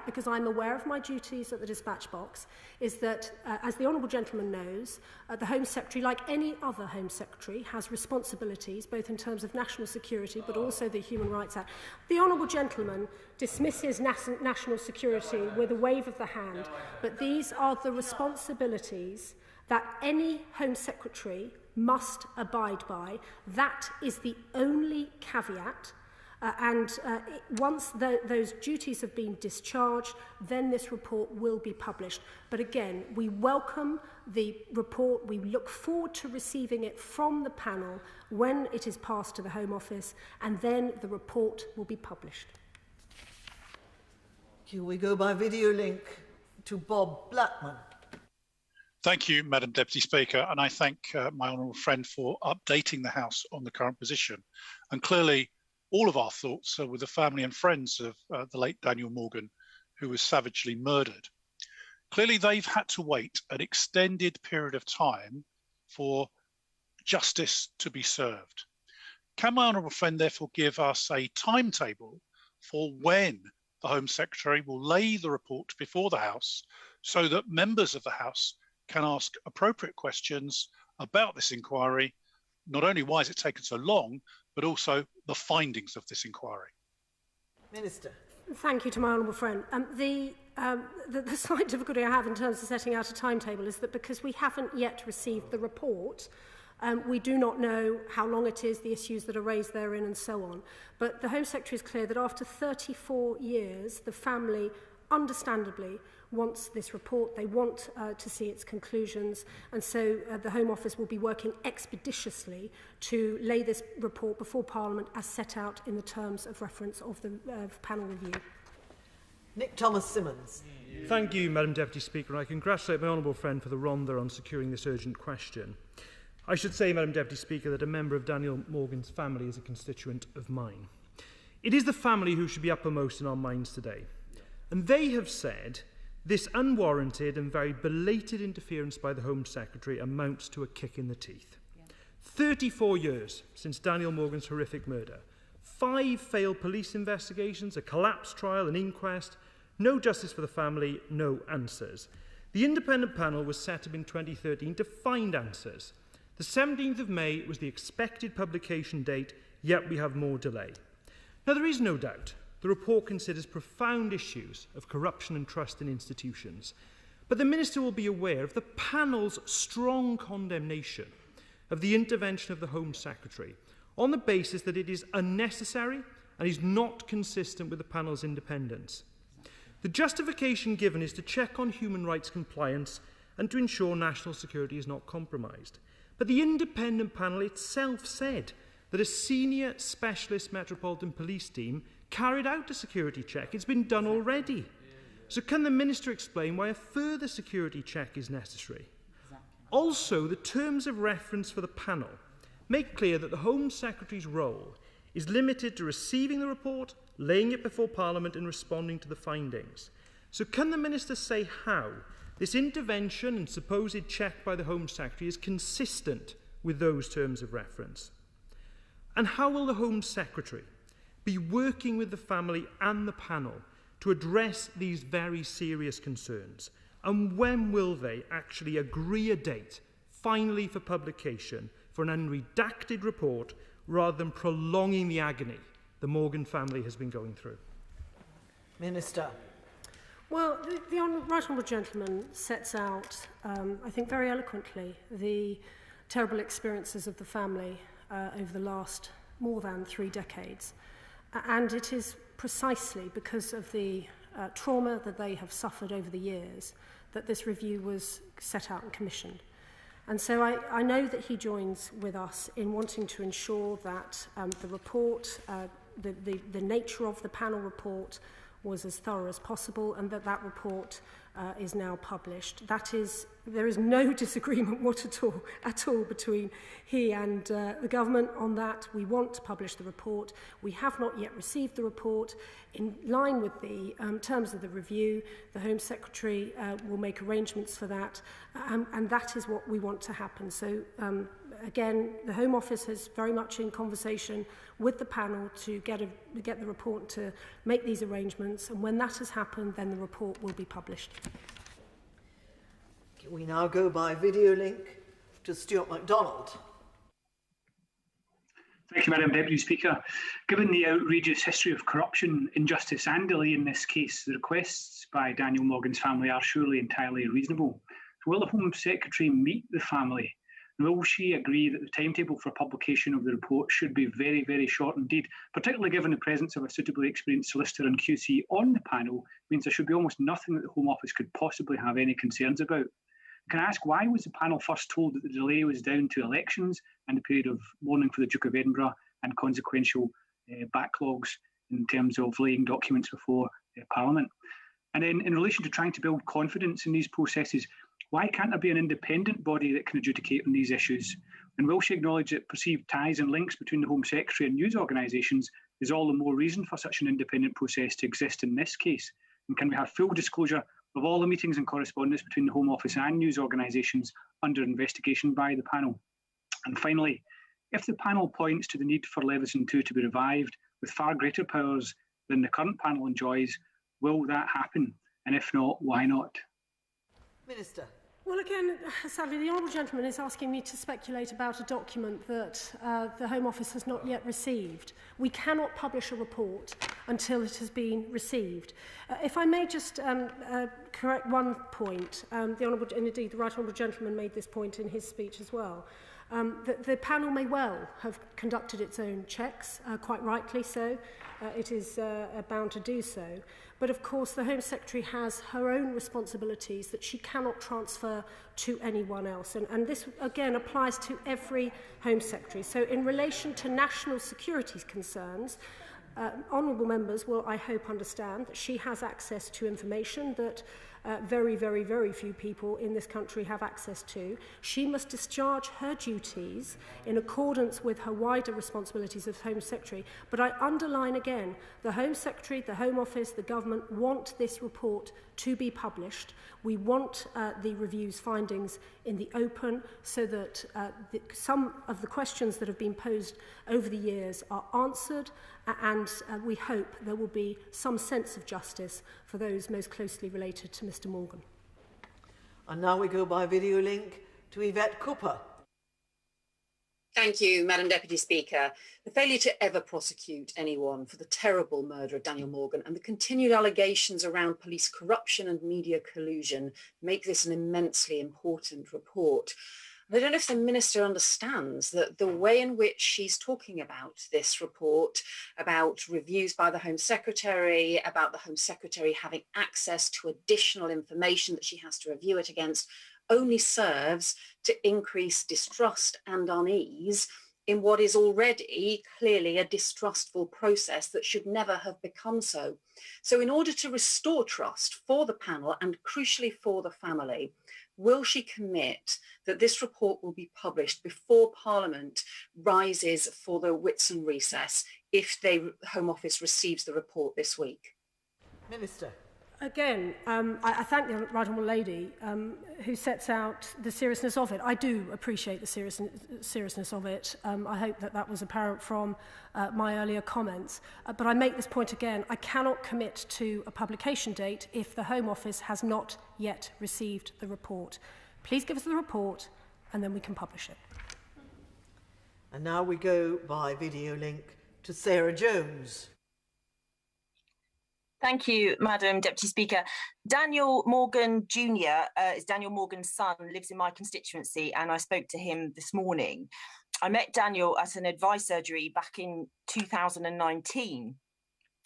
because I'm aware of my duties at the dispatch box, is that, as the Honourable Gentleman knows, the Home Secretary, like any other Home Secretary, has responsibilities, both in terms of national security, but also the Human Rights Act. The Honourable Gentleman dismisses national security with a wave of the hand, but these are the responsibilities that any Home Secretary must abide by. That is the only caveat. Once those duties have been discharged, then this report will be published. But again, we welcome the report. We look forward to receiving it from the panel when it is passed to the Home Office, and then the report will be published. Here we go by video link to Bob Blackman. Thank you, Madam Deputy Speaker, and I thank my honourable friend for updating the House on the current position. And clearly, all of our thoughts are with the family and friends of the late Daniel Morgan, who was savagely murdered. Clearly, they've had to wait an extended period of time for justice to be served. Can my honourable friend therefore give us a timetable for when the Home Secretary will lay the report before the House so that members of the House can ask appropriate questions about this inquiry, not only why has it taken so long, but also the findings of this inquiry? Minister. Thank you to my honourable friend. The slight difficulty I have in terms of setting out a timetable is that because we haven't yet received the report, we do not know how long it is, the issues that are raised therein, and so on. But the Home Secretary is clear that after 34 years, the family, understandably, wants this report. They want to see its conclusions, and so the Home Office will be working expeditiously to lay this report before Parliament as set out in the terms of reference of the panel review. Nick Thomas-Symonds. Thank you, Madam Deputy Speaker. I congratulate my honourable friend for the rondeur on securing this urgent question. I should say, Madam Deputy Speaker, that a member of Daniel Morgan's family is a constituent of mine. It is the family who should be uppermost in our minds today. And they have said this unwarranted and very belated interference by the Home Secretary amounts to a kick in the teeth. 34 years since Daniel Morgan's horrific murder. 5 failed police investigations, a collapsed trial, an inquest, no justice for the family, no answers. The independent panel was set up in 2013 to find answers. The 17th of May was the expected publication date, yet we have more delay. Now, there is no doubt the report considers profound issues of corruption and trust in institutions, but the Minister will be aware of the panel's strong condemnation of the intervention of the Home Secretary on the basis that it is unnecessary and is not consistent with the panel's independence. The justification given is to check on human rights compliance and to ensure national security is not compromised. But the independent panel itself said that a senior specialist Metropolitan Police team carried out a security check. It's been done already. So can the Minister explain why a further security check is necessary? Also, the terms of reference for the panel make clear that the Home Secretary's role is limited to receiving the report, laying it before Parliament and responding to the findings. So can the Minister say how this intervention and supposed check by the Home Secretary is consistent with those terms of reference? And how will the Home Secretary be working with the family and the panel to address these very serious concerns? And when will they actually agree a date, finally for publication, for an unredacted report, rather than prolonging the agony the Morgan family has been going through? Minister. Well, the Right Honourable Gentleman sets out, I think very eloquently, the terrible experiences of the family over the last more than 3 decades. And it is precisely because of the trauma that they have suffered over the years that this review was set out and commissioned. And so I know that he joins with us in wanting to ensure that the report, the nature of the panel report was as thorough as possible, and that report is now published. There is no disagreement at all between he and the government on that. We want to publish the report. We have not yet received the report. In line with the terms of the review, the Home Secretary will make arrangements for that, and that is what we want to happen. So again, the Home Office is very much in conversation with the panel to get the report, to make these arrangements, and when that has happened, then the report will be published. We now go by video link to Stuart MacDonald. Thank you, Madam Deputy Speaker. Given the outrageous history of corruption, injustice and delay in this case, the requests by Daniel Morgan's family are surely entirely reasonable. So will the Home Secretary meet the family? And will she agree that the timetable for publication of the report should be very, very short indeed, particularly given the presence of a suitably experienced solicitor and QC on the panel, means there should be almost nothing that the Home Office could possibly have any concerns about. Can I ask, why was the panel first told that the delay was down to elections and the period of mourning for the Duke of Edinburgh and consequential backlogs in terms of laying documents before Parliament? And then in relation to trying to build confidence in these processes, why can't there be an independent body that can adjudicate on these issues? And will she acknowledge that perceived ties and links between the Home Secretary and news organisations is all the more reason for such an independent process to exist in this case? And can we have full disclosure of all the meetings and correspondence between the Home Office and news organisations under investigation by the panel? And finally, if the panel points to the need for Leveson 2 to be revived with far greater powers than the current panel enjoys, will that happen? And if not, why not? Minister. Well, again, sadly, the Honourable Gentleman is asking me to speculate about a document that the Home Office has not yet received. We cannot publish a report until it has been received. If I may just correct one point, the Honourable, and indeed the Right Honourable Gentleman made this point in his speech as well. The panel may well have conducted its own checks, quite rightly so. It is bound to do so. But of course, the Home Secretary has her own responsibilities that she cannot transfer to anyone else. And this, again, applies to every Home Secretary. So in relation to national security concerns, honourable members will, I hope, understand that she has access to information that very, very, very few people in this country have access to. She must discharge her duties in accordance with her wider responsibilities as Home Secretary. But I underline again, the Home Secretary, the Home Office, the government want this report to be published. We want the review's findings in the open so that some of the questions that have been posed over the years are answered, and we hope there will be some sense of justice for those most closely related to Mr Morgan. And now we go by video link to Yvette Cooper. Thank you, Madam Deputy Speaker. The failure to ever prosecute anyone for the terrible murder of Daniel Morgan and the continued allegations around police corruption and media collusion make this an immensely important report. I don't know if the Minister understands that the way in which she's talking about this report, about reviews by the Home Secretary, about the Home Secretary having access to additional information that she has to review it against, only serves to increase distrust and unease in what is already clearly a distrustful process that should never have become so. So in order to restore trust for the panel and crucially for the family, will she commit that this report will be published before Parliament rises for the Whitsun recess if the Home Office receives the report this week? Minister. Again, I thank the right honourable lady who sets out the seriousness of it. I do appreciate the seriousness of it. I hope that that was apparent from my earlier comments. But I make this point again. I cannot commit to a publication date if the Home Office has not yet received the report. Please give us the report and then we can publish it. And now we go by video link to Sarah Jones. Thank you, Madam Deputy Speaker. Daniel Morgan Jr. Is Daniel Morgan's son, lives in my constituency, and I spoke to him this morning. I met Daniel at an advice surgery back in 2019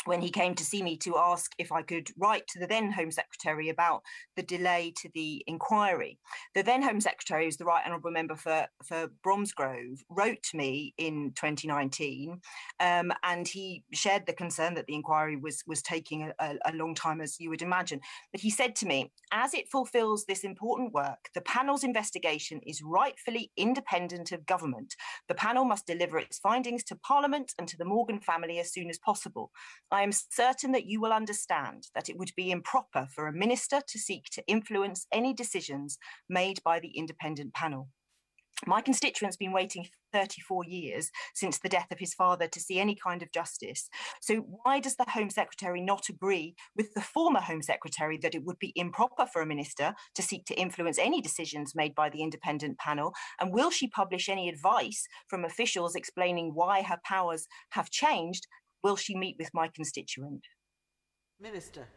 when he came to see me to ask if I could write to the then Home Secretary about the delay to the inquiry. The then Home Secretary, who's the Right Honourable Member for Bromsgrove, wrote to me in 2019 and he shared the concern that the inquiry was taking a long time, as you would imagine. But he said to me, as it fulfills this important work, the panel's investigation is rightfully independent of government. The panel must deliver its findings to Parliament and to the Morgan family as soon as possible. I am certain that you will understand that it would be improper for a minister to seek to influence any decisions made by the independent panel. My constituent's been waiting 34 years since the death of his father to see any kind of justice. So why does the Home Secretary not agree with the former Home Secretary that it would be improper for a minister to seek to influence any decisions made by the independent panel? And will she publish any advice from officials explaining why her powers have changed? Will she meet with my constituent? Minister.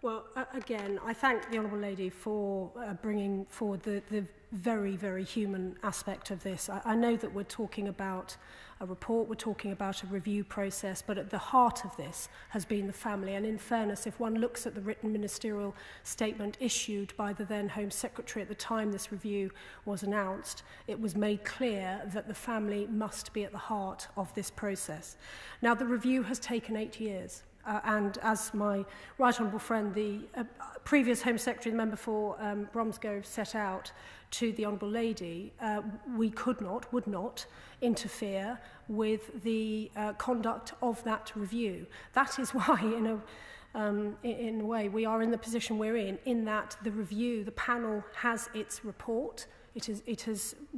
Well, again, I thank the Honourable Lady for bringing forward the very, very human aspect of this. I know that we're talking about a report, we're talking about a review process, but at the heart of this has been the family. And in fairness, if one looks at the written ministerial statement issued by the then Home Secretary at the time this review was announced, it was made clear that the family must be at the heart of this process. Now, the review has taken 8 years. And as my right honourable friend, the previous Home Secretary, the member for Bromsgrove, set out to the Honourable Lady, we would not interfere with the conduct of that review. That is why, in a way, we are in the position we're in that the review, the panel has its report.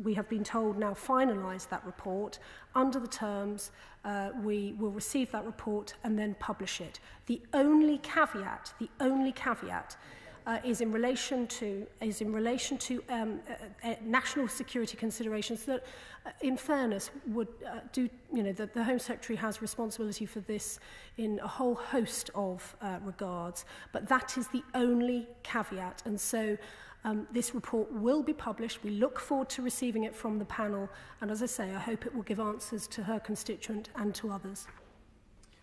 We have been told now finalise that report. Under the terms, we will receive that report and then publish it. The only caveat is in relation to national security considerations that, in fairness, would that the Home Secretary has responsibility for this in a whole host of regards. But that is the only caveat, and so. This report will be published. We look forward to receiving it from the panel. And as I say, I hope it will give answers to her constituent and to others.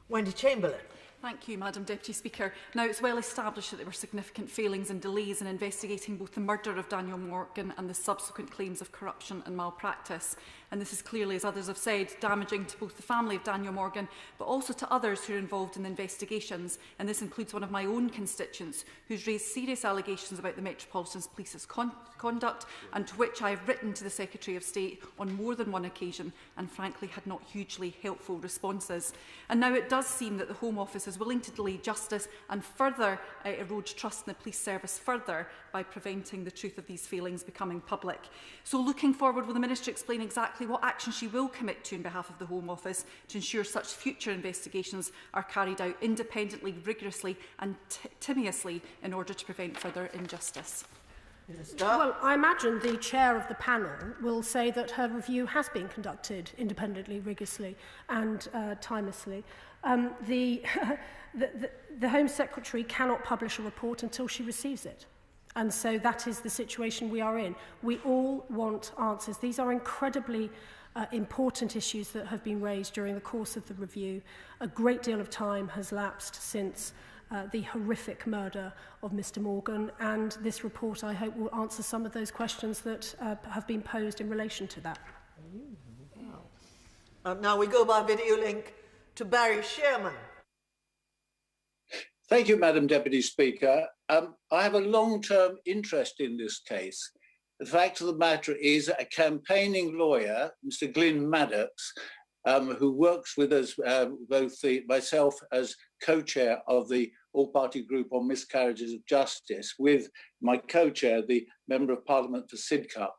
Wendy Chamberlain. Thank you, Madam Deputy Speaker. Now, it's well established that there were significant failings and delays in investigating both the murder of Daniel Morgan and the subsequent claims of corruption and malpractice. And this is clearly, as others have said, damaging to both the family of Daniel Morgan, but also to others who are involved in the investigations. And this includes one of my own constituents who's raised serious allegations about the Metropolitan Police's conduct, and to which I have written to the Secretary of State on more than one occasion, and frankly had not hugely helpful responses. And now it does seem that the Home Office is willing to delay justice and further erode trust in the police service further by preventing the truth of these failings becoming public. So looking forward, will the Minister explain exactly what action she will commit to on behalf of the Home Office to ensure such future investigations are carried out independently, rigorously and timeously in order to prevent further injustice? Well, I imagine the chair of the panel will say that her review has been conducted independently, rigorously and timelessly. The Home Secretary cannot publish a report until she receives it. And so that is the situation we are in. We all want answers. These are incredibly important issues that have been raised during the course of the review. A great deal of time has lapsed since the horrific murder of Mr. Morgan, and this report, I hope, will answer some of those questions that have been posed in relation to that. Now we go by video link to Barry Sherman. Thank you, Madam Deputy Speaker. I have a long-term interest in this case. The fact of the matter is a campaigning lawyer, Mr. Glyn Maddox, who works with us, myself as co-chair of the all-party group on miscarriages of justice, with my co-chair, the Member of Parliament for Sidcup.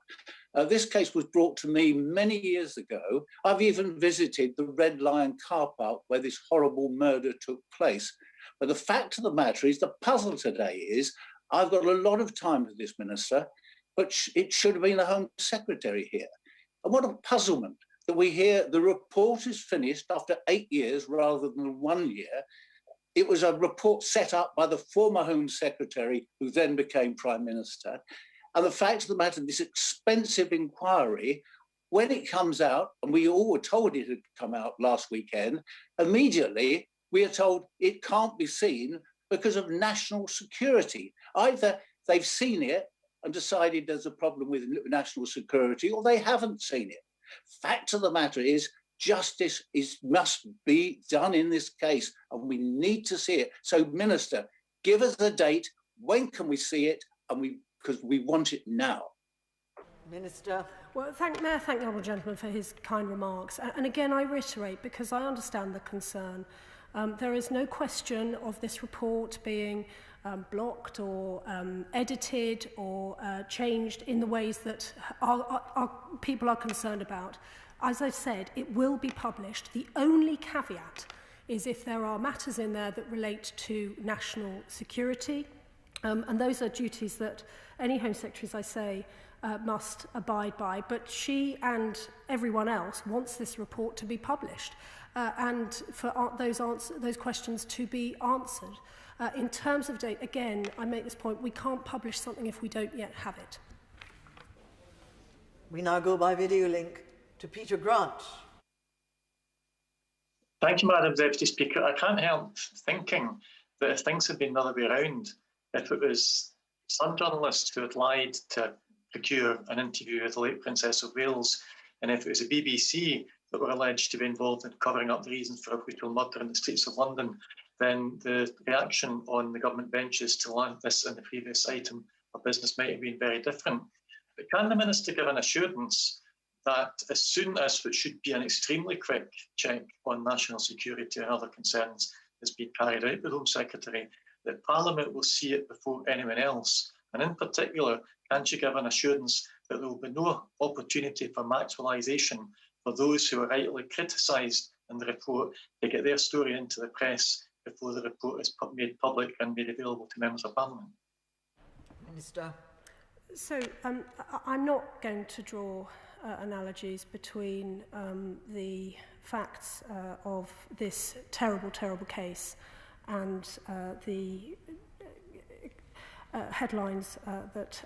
This case was brought to me many years ago. I've even visited the Red Lion car park where this horrible murder took place. But the fact of the matter is, the puzzle today is, I've got a lot of time with this minister, but it should have been the Home Secretary here. And what a puzzlement that we hear the report is finished after 8 years rather than 1 year. It was a report set up by the former Home Secretary, who then became Prime Minister. And the fact of the matter, this expensive inquiry, when it comes out, and we all were told it had come out last weekend, immediately we are told it can't be seen because of national security. Either they've seen it and decided there's a problem with national security, or they haven't seen it. Fact of the matter is, justice must be done in this case, and we need to see it. So, Minister, give us a date. When can we see it? And because we want it now. Minister. Well, may I thank the honourable gentleman for his kind remarks. And again, I reiterate, because I understand the concern. There is no question of this report being blocked or edited or changed in the ways that our people are concerned about. As I said, it will be published. The only caveat is if there are matters in there that relate to national security, and those are duties that any Home Secretary, as I say, must abide by. But she and everyone else wants this report to be published and for those questions to be answered. In terms of date, again, I make this point, we can't publish something if we don't yet have it. We now go by video link to Peter Grant. Thank you, Madam Deputy Speaker. I can't help thinking that if things had been the other way around, if it was some journalists who had lied to procure an interview with the late Princess of Wales, and if it was the BBC that were alleged to be involved in covering up the reasons for a brutal murder in the streets of London, then the reaction on the government benches to land this and the previous item of business might have been very different. But can the Minister give an assurance that as soon as what should be an extremely quick check on national security and other concerns is being carried out by the Home Secretary, that Parliament will see it before anyone else? And in particular, can she give an assurance that there will be no opportunity for maximalisation for those who are rightly criticised in the report to get their story into the press before the report is made public and made available to members of Parliament? Minister. So I'm not going to draw analogies between the facts of this terrible, terrible case and the headlines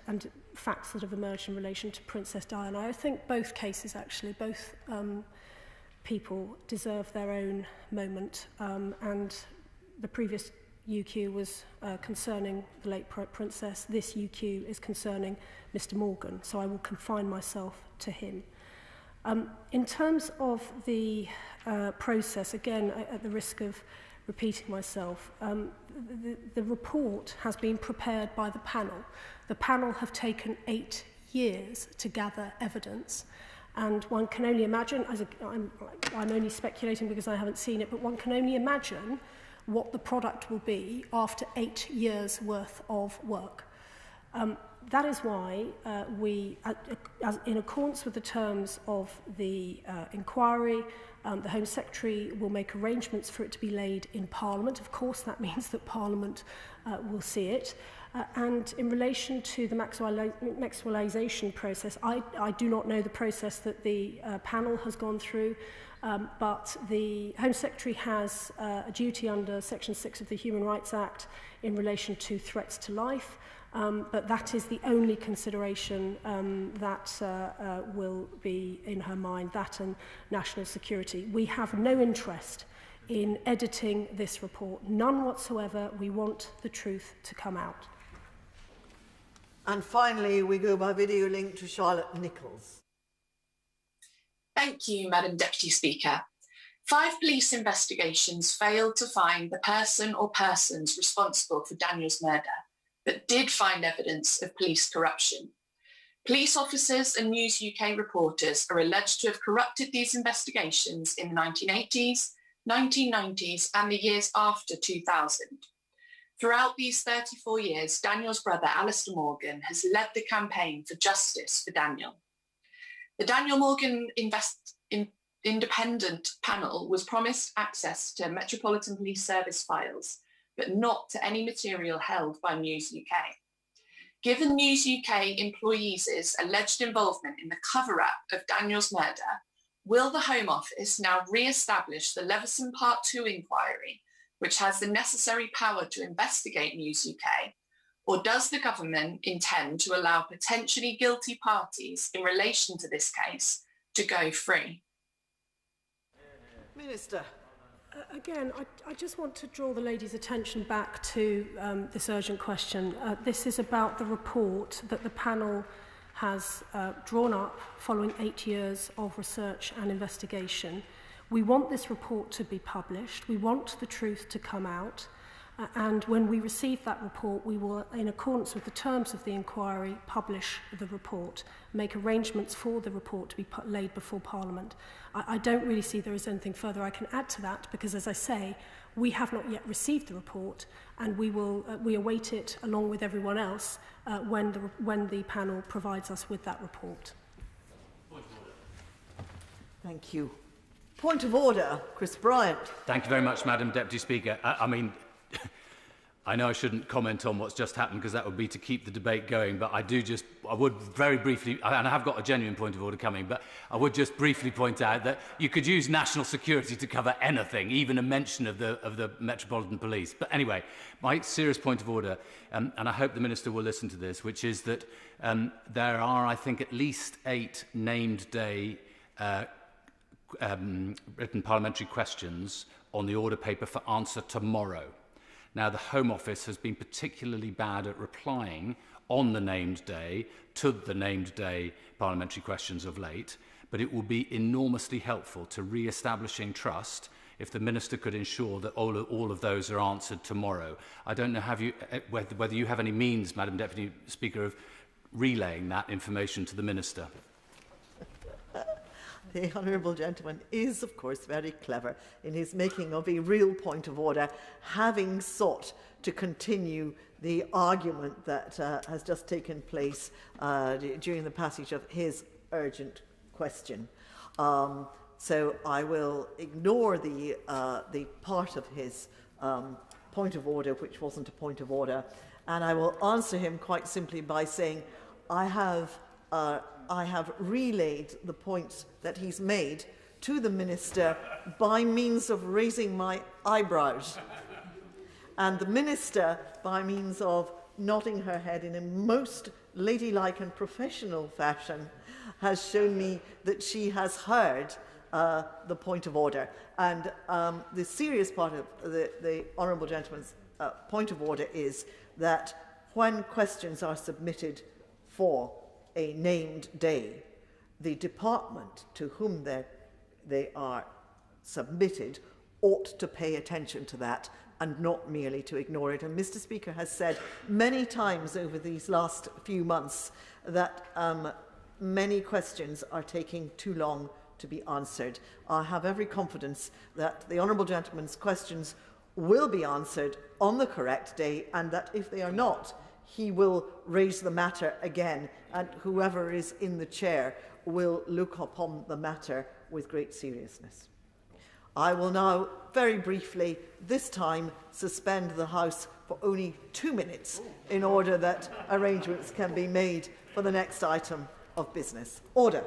and facts that have emerged in relation to Princess Diana. I think both cases, actually, both people deserve their own moment, and the previous UQ was concerning the late Princess. This UQ is concerning Mr. Morgan, so I will confine myself to him. In terms of the process, again, at the risk of repeating myself, the report has been prepared by the panel. The panel have taken 8 years to gather evidence, and one can only imagine, I'm only speculating because I haven't seen it, but one can only imagine what the product will be after 8 years worth of work. That is why we, in accordance with the terms of the inquiry, the Home Secretary will make arrangements for it to be laid in Parliament. Of course, that means that Parliament will see it. And in relation to the maximalisation process, I do not know the process that the panel has gone through, but the Home Secretary has a duty under Section 6 of the Human Rights Act in relation to threats to life. But that is the only consideration that will be in her mind, that and national security. We have no interest in editing this report, none whatsoever. We want the truth to come out. And finally, we go by video link to Charlotte Nichols. Thank you, Madam Deputy Speaker. 5 police investigations failed to find the person or persons responsible for Daniel's murder. but did find evidence of police corruption. Police officers and News UK reporters are alleged to have corrupted these investigations in the 1980s, 1990s, and the years after 2000. Throughout these 34 years, Daniel's brother, Alistair Morgan, has led the campaign for justice for Daniel. The Daniel Morgan Independent Panel was promised access to Metropolitan Police Service files, but not to any material held by News UK. Given News UK employees' alleged involvement in the cover-up of Daniel's murder, will the Home Office now re-establish the Leveson Part 2 inquiry, which has the necessary power to investigate News UK, or does the government intend to allow potentially guilty parties in relation to this case to go free? Minister. Again, I just want to draw the lady's attention back to this urgent question. This is about the report that the panel has drawn up following 8 years of research and investigation. We want this report to be published. We want the truth to come out. And when we receive that report, we will, in accordance with the terms of the inquiry, publish the report, make arrangements for the report to be laid before Parliament. I don't really see there is anything further I can add to that, because, as I say, we have not yet received the report, and we await it along with everyone else when the panel provides us with that report. Thank you. Point of order, Chris Bryant. Thank you very much, Madam Deputy Speaker. I mean, I know I shouldn't comment on what's just happened because that would be to keep the debate going, but I would very briefly, and I have got a genuine point of order coming, but I would just briefly point out that you could use national security to cover anything, even a mention of the Metropolitan Police. But anyway, my serious point of order, and I hope the Minister will listen to this, which is that there are, I think, at least 8 named day written parliamentary questions on the order paper for answer tomorrow. Now, the Home Office has been particularly bad at replying on the named day to the named day parliamentary questions of late, but it will be enormously helpful to re-establishing trust if the Minister could ensure that all of those are answered tomorrow. I don't know whether you have any means, Madam Deputy Speaker, of relaying that information to the Minister. The honourable gentleman is, of course, very clever in his making of a real point of order, having sought to continue the argument that has just taken place during the passage of his urgent question. So I will ignore the part of his point of order which wasn't a point of order, and I will answer him quite simply by saying I have relayed the points that he's made to the Minister by means of raising my eyebrows. And the Minister, by means of nodding her head in a most ladylike and professional fashion, has shown me that she has heard the point of order. And the serious part of the honourable gentleman's point of order is that when questions are submitted for a named day, the department to whom they are submitted ought to pay attention to that and not merely to ignore it. And Mr. Speaker has said many times over these last few months that many questions are taking too long to be answered. I have every confidence that the honourable gentleman's questions will be answered on the correct day, and that if they are not, he will raise the matter again, and whoever is in the chair will look upon the matter with great seriousness. I will now, very briefly, this time suspend the House for only 2 minutes in order that arrangements can be made for the next item of business. Order.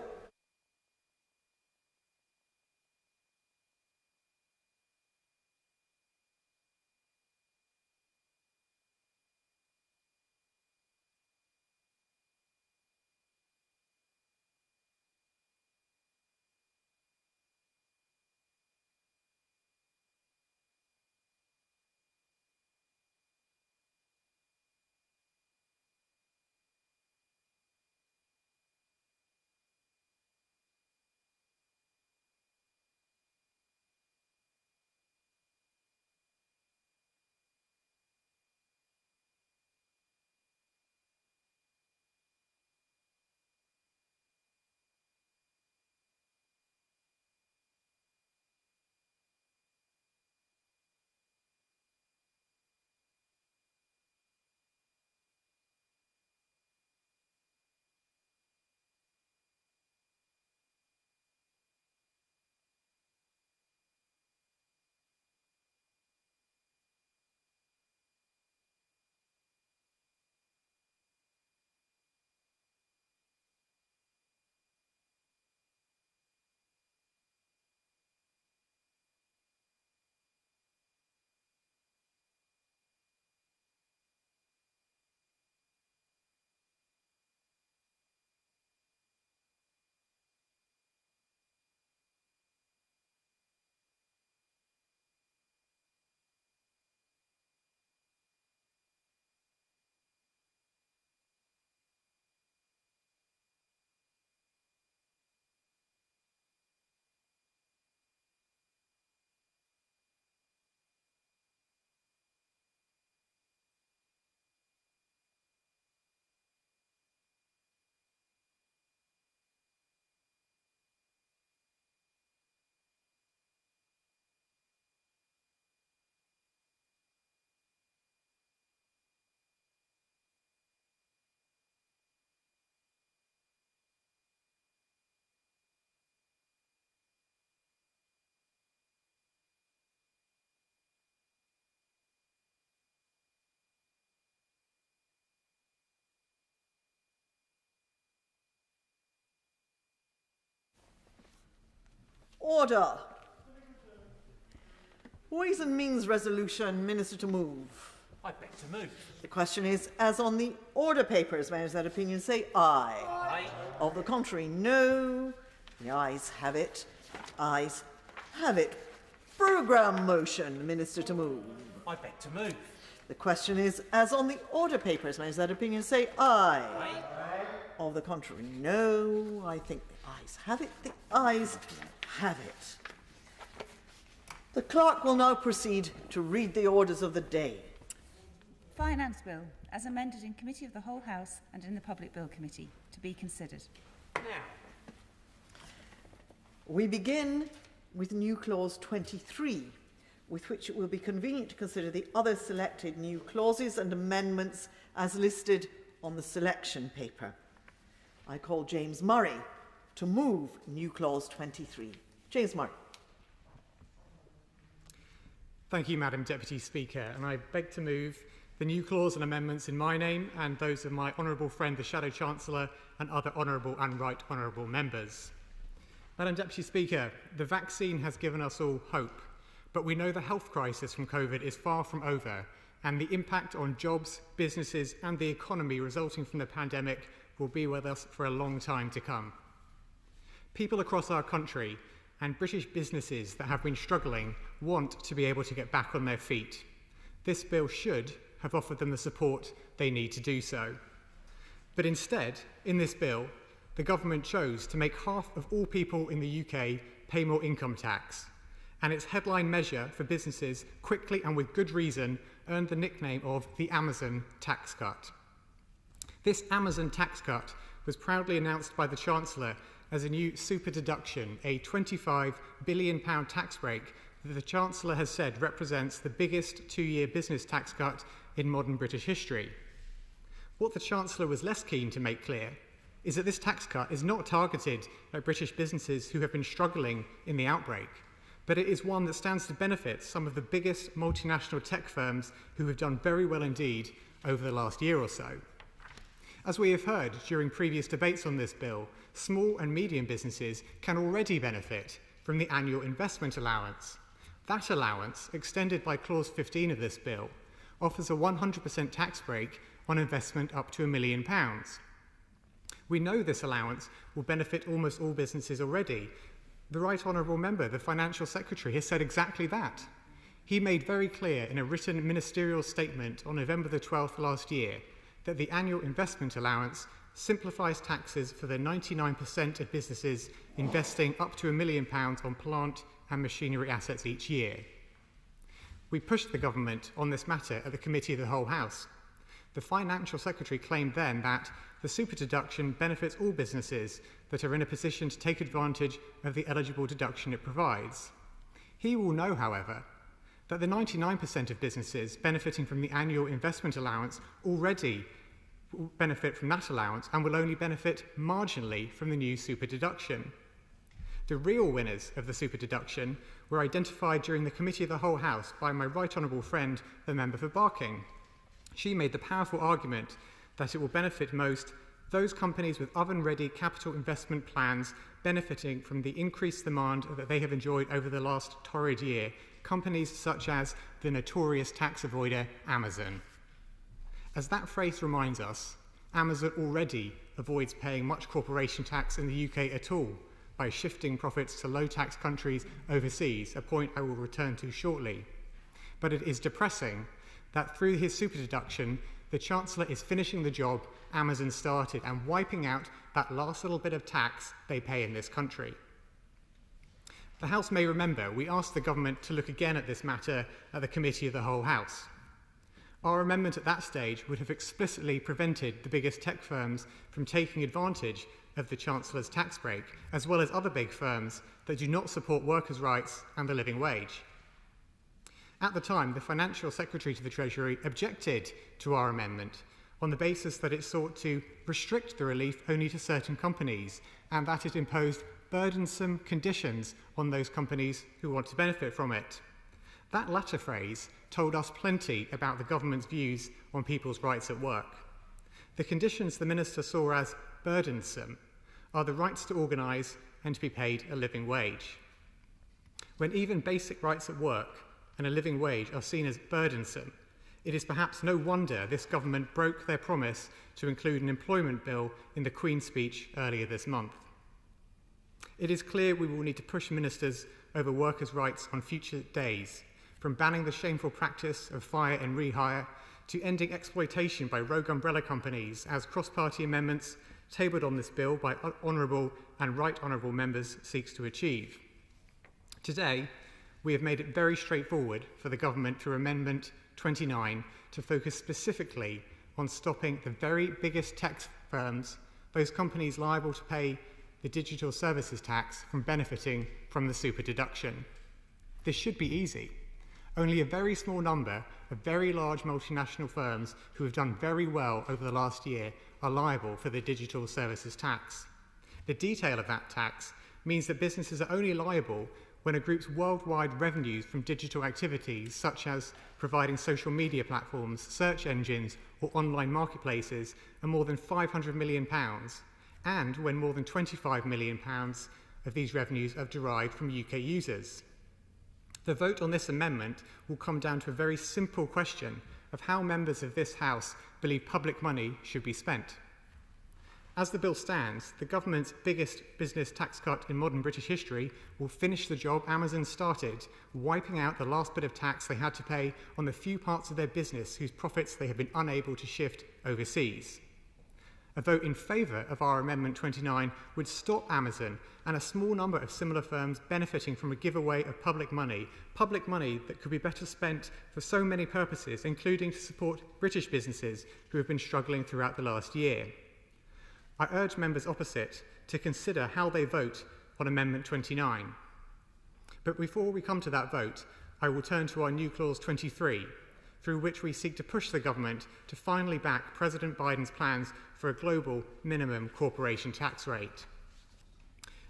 Order. Ways and Means Resolution, Minister to move. I beg to move. The question is, as on the order papers, members of that opinion say aye. Aye. Of the contrary, no. The ayes have it. Ayes have it. Programme motion, Minister to move. I beg to move. The question is, as on the order papers, members of that opinion say aye. Aye. Of the contrary, no. I think the ayes have it. The ayes have it. The clerk will now proceed to read the orders of the day. Finance Bill, as amended in Committee of the Whole House and in the Public Bill Committee, to be considered. Now. We begin with new clause 23, with which it will be convenient to consider the other selected new clauses and amendments as listed on the selection paper. I call James Murray to move new clause 23. James Murray. Thank you, Madam Deputy Speaker, and I beg to move the new clause and amendments in my name and those of my honourable friend, the Shadow Chancellor, and other honourable and right honourable members. Madam Deputy Speaker, the vaccine has given us all hope, but we know the health crisis from COVID is far from over, and the impact on jobs, businesses and the economy resulting from the pandemic will be with us for a long time to come. People across our country and British businesses that have been struggling want to be able to get back on their feet. This bill should have offered them the support they need to do so. But instead, in this bill, the government chose to make half of all people in the UK pay more income tax, and its headline measure for businesses quickly and with good reason earned the nickname of the Amazon tax cut. This Amazon tax cut was proudly announced by the Chancellor as a new super deduction, a £25 billion tax break that the Chancellor has said represents the biggest two-year business tax cut in modern British history. What the Chancellor was less keen to make clear is that this tax cut is not targeted at British businesses who have been struggling in the outbreak, but it is one that stands to benefit some of the biggest multinational tech firms who have done very well indeed over the last year or so. As we have heard during previous debates on this bill, small and medium businesses can already benefit from the annual investment allowance. That allowance, extended by clause 15 of this bill, offers a 100% tax break on investment up to £1 million. We know this allowance will benefit almost all businesses already. The Right Honourable Member, the Financial Secretary, has said exactly that. He made very clear in a written ministerial statement on November the 12th last year that the annual investment allowance simplifies taxes for the 99% of businesses investing up to £1 million on plant and machinery assets each year. We pushed the government on this matter at the Committee of the Whole House. The Financial Secretary claimed then that the super deduction benefits all businesses that are in a position to take advantage of the eligible deduction it provides. He will know, however, that the 99% of businesses benefiting from the annual investment allowance already benefit from that allowance and will only benefit marginally from the new super deduction. The real winners of the super deduction were identified during the Committee of the Whole House by my right honourable friend, the member for Barking. She made the powerful argument that it will benefit most those companies with oven-ready capital investment plans benefiting from the increased demand that they have enjoyed over the last torrid year, companies such as the notorious tax avoider Amazon. As that phrase reminds us, Amazon already avoids paying much corporation tax in the UK at all by shifting profits to low-tax countries overseas, a point I will return to shortly. But it is depressing that through his super deduction, the Chancellor is finishing the job Amazon started and wiping out that last little bit of tax they pay in this country. The House may remember we asked the government to look again at this matter at the Committee of the Whole House. Our amendment at that stage would have explicitly prevented the biggest tech firms from taking advantage of the Chancellor's tax break, as well as other big firms that do not support workers' rights and the living wage. At the time, the Financial Secretary to the Treasury objected to our amendment on the basis that it sought to restrict the relief only to certain companies and that it imposed burdensome conditions on those companies who want to benefit from it. That latter phrase told us plenty about the government's views on people's rights at work. The conditions the Minister saw as burdensome are the rights to organise and to be paid a living wage. When even basic rights at work and a living wage are seen as burdensome, it is perhaps no wonder this government broke their promise to include an employment bill in the Queen's speech earlier this month. It is clear we will need to push ministers over workers' rights on future days, from banning the shameful practice of fire and rehire to ending exploitation by rogue umbrella companies, as cross-party amendments tabled on this bill by honourable and right honourable members seeks to achieve. Today, we have made it very straightforward for the government through Amendment 29 to focus specifically on stopping the very biggest tech firms, those companies liable to pay the digital services tax, from benefiting from the super deduction. This should be easy. Only a very small number of very large multinational firms who have done very well over the last year are liable for the digital services tax. The detail of that tax means that businesses are only liable when a group's worldwide revenues from digital activities, such as providing social media platforms, search engines, or online marketplaces, are more than £500 million, and when more than £25 million of these revenues are derived from UK users. The vote on this amendment will come down to a very simple question of how members of this House believe public money should be spent. As the bill stands, the government's biggest business tax cut in modern British history will finish the job Amazon started, wiping out the last bit of tax they had to pay on the few parts of their business whose profits they have been unable to shift overseas. A vote in favour of our Amendment 29 would stop Amazon and a small number of similar firms benefiting from a giveaway of public money that could be better spent for so many purposes, including to support British businesses who have been struggling throughout the last year. I urge members opposite to consider how they vote on Amendment 29. But before we come to that vote, I will turn to our new Clause 23, through which we seek to push the government to finally back President Biden's plans for a global minimum corporation tax rate.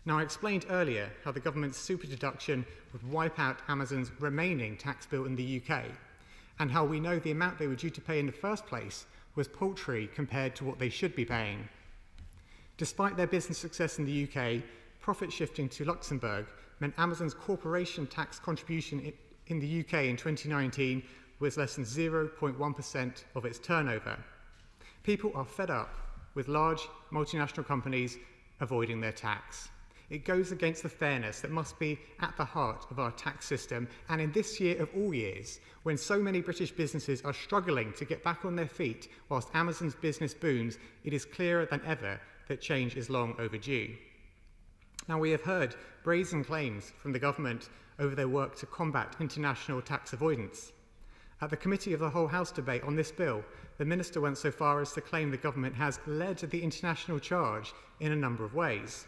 Now, I explained earlier how the government's super deduction would wipe out Amazon's remaining tax bill in the UK, and how we know the amount they were due to pay in the first place was paltry compared to what they should be paying. Despite their business success in the UK, profit shifting to Luxembourg meant Amazon's corporation tax contribution in the UK in 2019 was less than 0.1% of its turnover. People are fed up with large multinational companies avoiding their tax. It goes against the fairness that must be at the heart of our tax system, and in this year of all years, when so many British businesses are struggling to get back on their feet whilst Amazon's business booms, it is clearer than ever that change is long overdue. Now, we have heard brazen claims from the government over their work to combat international tax avoidance. At the Committee of the Whole House debate on this bill, the Minister went so far as to claim the government has led the international charge in a number of ways.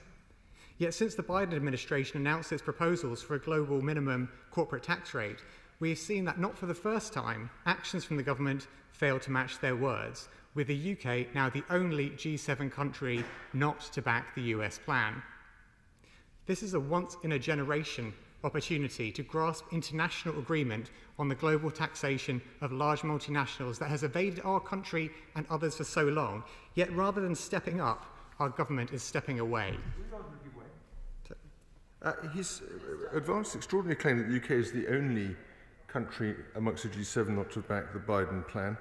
Yet since the Biden administration announced its proposals for a global minimum corporate tax rate, we have seen that not for the first time, actions from the government fail to match their words, with the UK now the only G7 country not to back the US plan. This is a once-in-a-generation opportunity to grasp international agreement on the global taxation of large multinationals that has evaded our country and others for so long, yet rather than stepping up, our government is stepping away. He's advanced the extraordinary claim that the UK is the only country amongst the G7 not to back the Biden plan.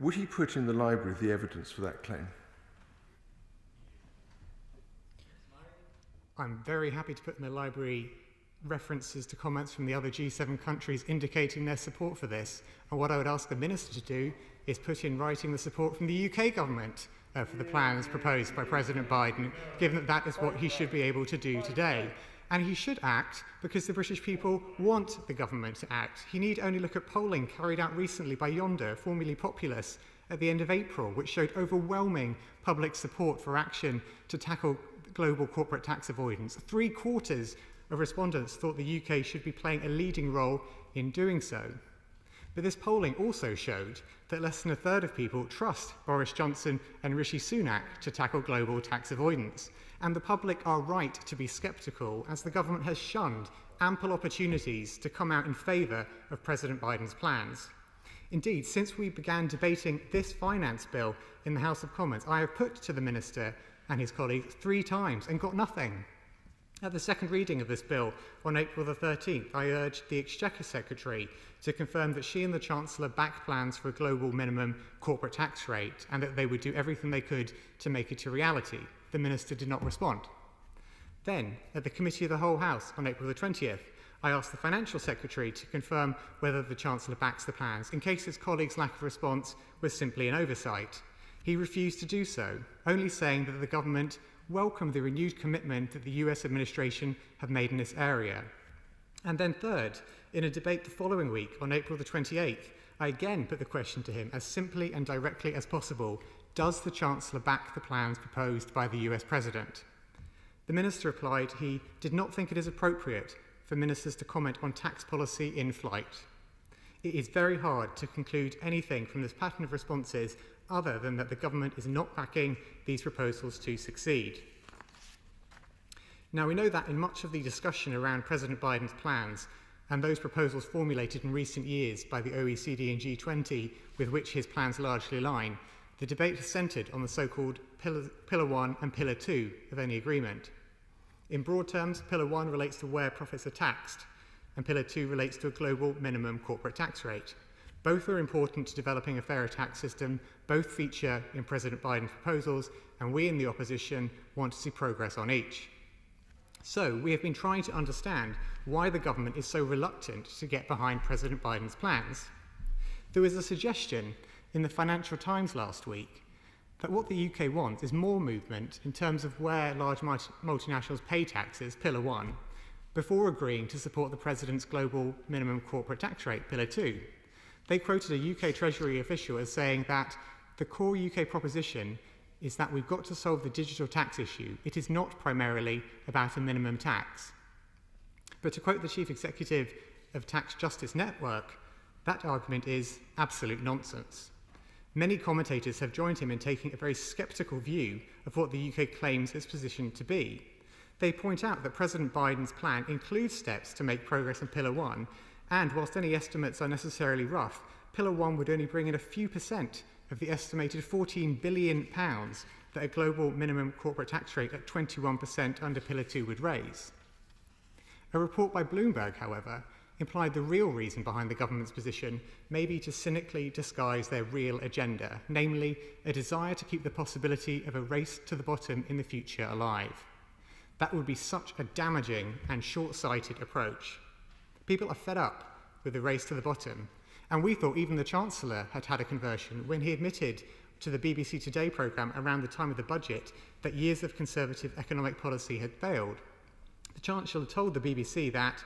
Would he put in the library the evidence for that claim? I'm very happy to put in the library references to comments from the other G7 countries indicating their support for this. And what I would ask the Minister to do is put in writing the support from the UK government for the plans proposed by President Biden, given that that is what he should be able to do today. And he should act because the British people want the government to act. He need only look at polling carried out recently by Yonder, formerly Populous, at the end of April, which showed overwhelming public support for action to tackle global corporate tax avoidance. 3/4 of respondents thought the UK should be playing a leading role in doing so. But this polling also showed that less than a third of people trust Boris Johnson and Rishi Sunak to tackle global tax avoidance. And the public are right to be sceptical, as the government has shunned ample opportunities to come out in favour of President Biden's plans. Indeed, since we began debating this finance bill in the House of Commons, I have put to the Minister and his colleagues 3 times and got nothing. At the second reading of this bill on April the 13th, I urged the Exchequer Secretary to confirm that she and the Chancellor backed plans for a global minimum corporate tax rate and that they would do everything they could to make it a reality. The Minister did not respond. Then, at the Committee of the Whole House on April the 20th, I asked the Financial Secretary to confirm whether the Chancellor backs the plans, in case his colleague's lack of response was simply an oversight. He refused to do so, only saying that the government welcomed the renewed commitment that the US administration have made in this area. And then third, in a debate the following week on April the 28th, I again put the question to him as simply and directly as possible: does the Chancellor back the plans proposed by the US President? The Minister replied he did not think it is appropriate for ministers to comment on tax policy in flight. It is very hard to conclude anything from this pattern of responses other than that the government is not backing these proposals to succeed. Now, we know that in much of the discussion around President Biden's plans and those proposals formulated in recent years by the OECD and G20 with which his plans largely align, the debate has centred on the so-called Pillar 1 and Pillar 2 of any agreement. In broad terms, Pillar 1 relates to where profits are taxed, and Pillar 2 relates to a global minimum corporate tax rate. Both are important to developing a fairer tax system, both feature in President Biden's proposals, and we in the opposition want to see progress on each. So, we have been trying to understand why the government is so reluctant to get behind President Biden's plans. There was a suggestion in the Financial Times last week that what the UK wants is more movement in terms of where large multinationals pay taxes, Pillar 1, before agreeing to support the President's global minimum corporate tax rate, Pillar 2. They quoted a UK Treasury official as saying that the core UK proposition is that we've got to solve the digital tax issue. It is not primarily about a minimum tax. But to quote the Chief Executive of Tax Justice Network, that argument is absolute nonsense. Many commentators have joined him in taking a very sceptical view of what the UK claims its position to be. They point out that President Biden's plan includes steps to make progress on Pillar 1, and whilst any estimates are necessarily rough, Pillar 1 would only bring in a few percent of the estimated £14 billion that a global minimum corporate tax rate at 21% under Pillar 2 would raise. A report by Bloomberg, however, implied the real reason behind the government's position may be to cynically disguise their real agenda, namely a desire to keep the possibility of a race to the bottom in the future alive. That would be such a damaging and short-sighted approach. People are fed up with the race to the bottom, and we thought even the Chancellor had had a conversion when he admitted to the BBC Today programme around the time of the budget that years of Conservative economic policy had failed. The Chancellor told the BBC that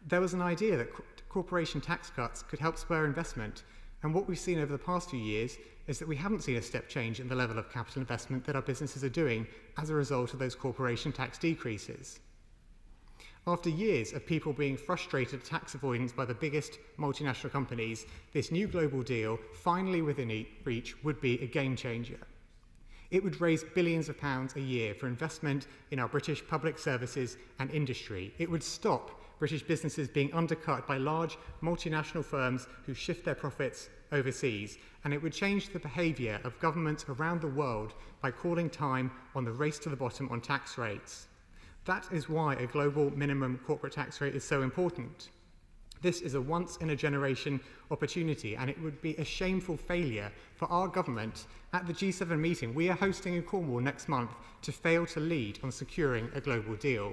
there was an idea that corporation tax cuts could help spur investment, and what we've seen over the past few years is that we haven't seen a step change in the level of capital investment that our businesses are doing as a result of those corporation tax decreases. After years of people being frustrated at tax avoidance by the biggest multinational companies, this new global deal, finally within reach, would be a game changer. It would raise billions of pounds a year for investment in our British public services and industry. It would stop British businesses being undercut by large multinational firms who shift their profits overseas, and it would change the behaviour of governments around the world by calling time on the race to the bottom on tax rates. That is why a global minimum corporate tax rate is so important. This is a once-in-a-generation opportunity, and it would be a shameful failure for our government at the G7 meeting we are hosting in Cornwall next month to fail to lead on securing a global deal.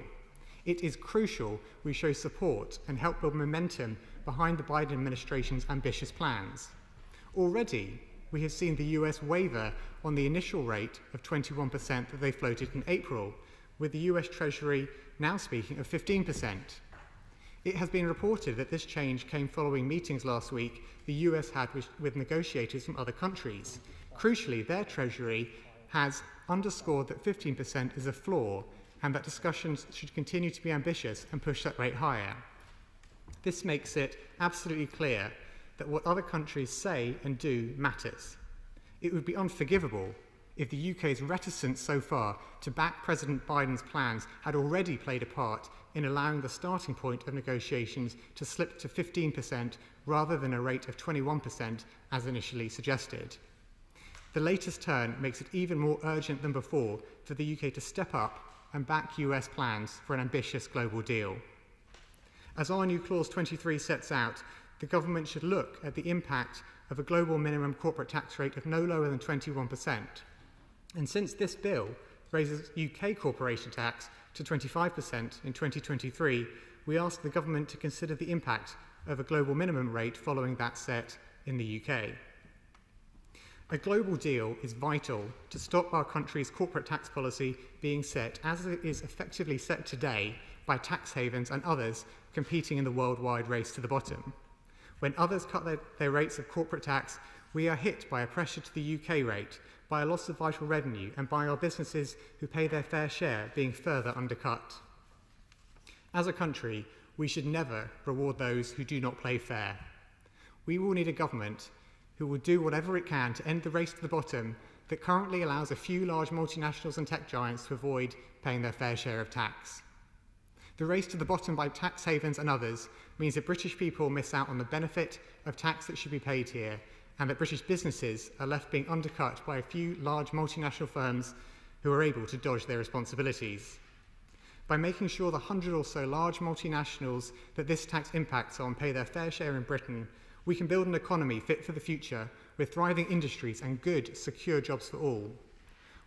It is crucial we show support and help build momentum behind the Biden administration's ambitious plans. Already, we have seen the US waver on the initial rate of 21% that they floated in April, with the US Treasury now speaking of 15%. It has been reported that this change came following meetings last week the US had with negotiators from other countries. Crucially, their Treasury has underscored that 15% is a floor and that discussions should continue to be ambitious and push that rate higher. This makes it absolutely clear that what other countries say and do matters. It would be unforgivable if the UK's reticence so far to back President Biden's plans had already played a part in allowing the starting point of negotiations to slip to 15% rather than a rate of 21% as initially suggested. The latest turn makes it even more urgent than before for the UK to step up and back US plans for an ambitious global deal. As our new Clause 23 sets out, the government should look at the impact of a global minimum corporate tax rate of no lower than 21%. And since this bill raises UK corporation tax to 25% in 2023, we ask the government to consider the impact of a global minimum rate following that set in the UK. A global deal is vital to stop our country's corporate tax policy being set as it is effectively set today by tax havens and others competing in the worldwide race to the bottom. When others cut their rates of corporate tax, we are hit by a pressure to the UK rate, by a loss of vital revenue, and by our businesses who pay their fair share being further undercut. As a country, we should never reward those who do not play fair. We will need a government who will do whatever it can to end the race to the bottom that currently allows a few large multinationals and tech giants to avoid paying their fair share of tax. The race to the bottom by tax havens and others means that British people miss out on the benefit of tax that should be paid here, and that British businesses are left being undercut by a few large multinational firms who are able to dodge their responsibilities. By making sure the 100 or so large multinationals that this tax impacts on pay their fair share in Britain, we can build an economy fit for the future with thriving industries and good, secure jobs for all.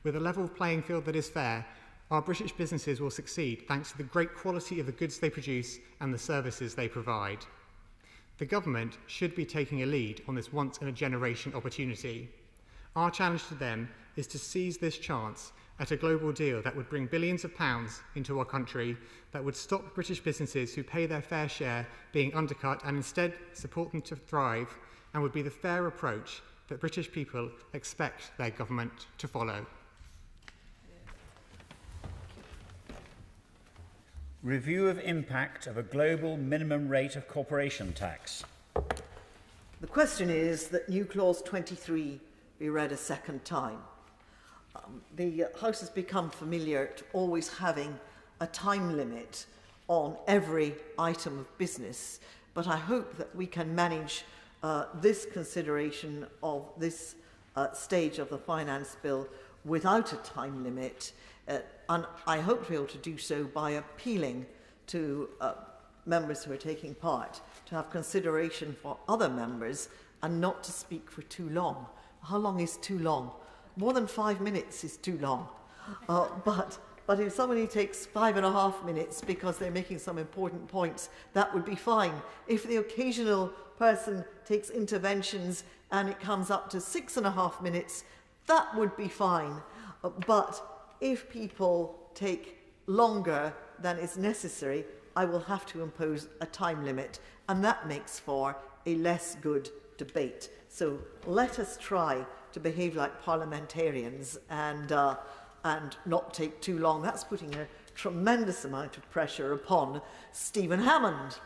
With a level playing field that is fair, our British businesses will succeed thanks to the great quality of the goods they produce and the services they provide. The government should be taking a lead on this once-in-a-generation opportunity. Our challenge to them is to seize this chance at a global deal that would bring billions of pounds into our country, that would stop British businesses who pay their fair share being undercut and instead support them to thrive, and would be the fair approach that British people expect their government to follow. Review of impact of a global minimum rate of corporation tax. The question is that new Clause 23 be read a second time. The House has become familiar to always having a time limit on every item of business, but I hope that we can manage this consideration of this stage of the finance bill without a time limit, and I hope to be able to do so by appealing to members who are taking part to have consideration for other members and not to speak for too long. How long is too long? More than 5 minutes is too long. But if somebody takes 5.5 minutes because they're making some important points, that would be fine. If the occasional person takes interventions and it comes up to 6.5 minutes, that would be fine. But if people take longer than is necessary, I will have to impose a time limit, and that makes for a less good debate. So let us try to behave like parliamentarians and not take too long. That's putting a tremendous amount of pressure upon Stephen Hammond.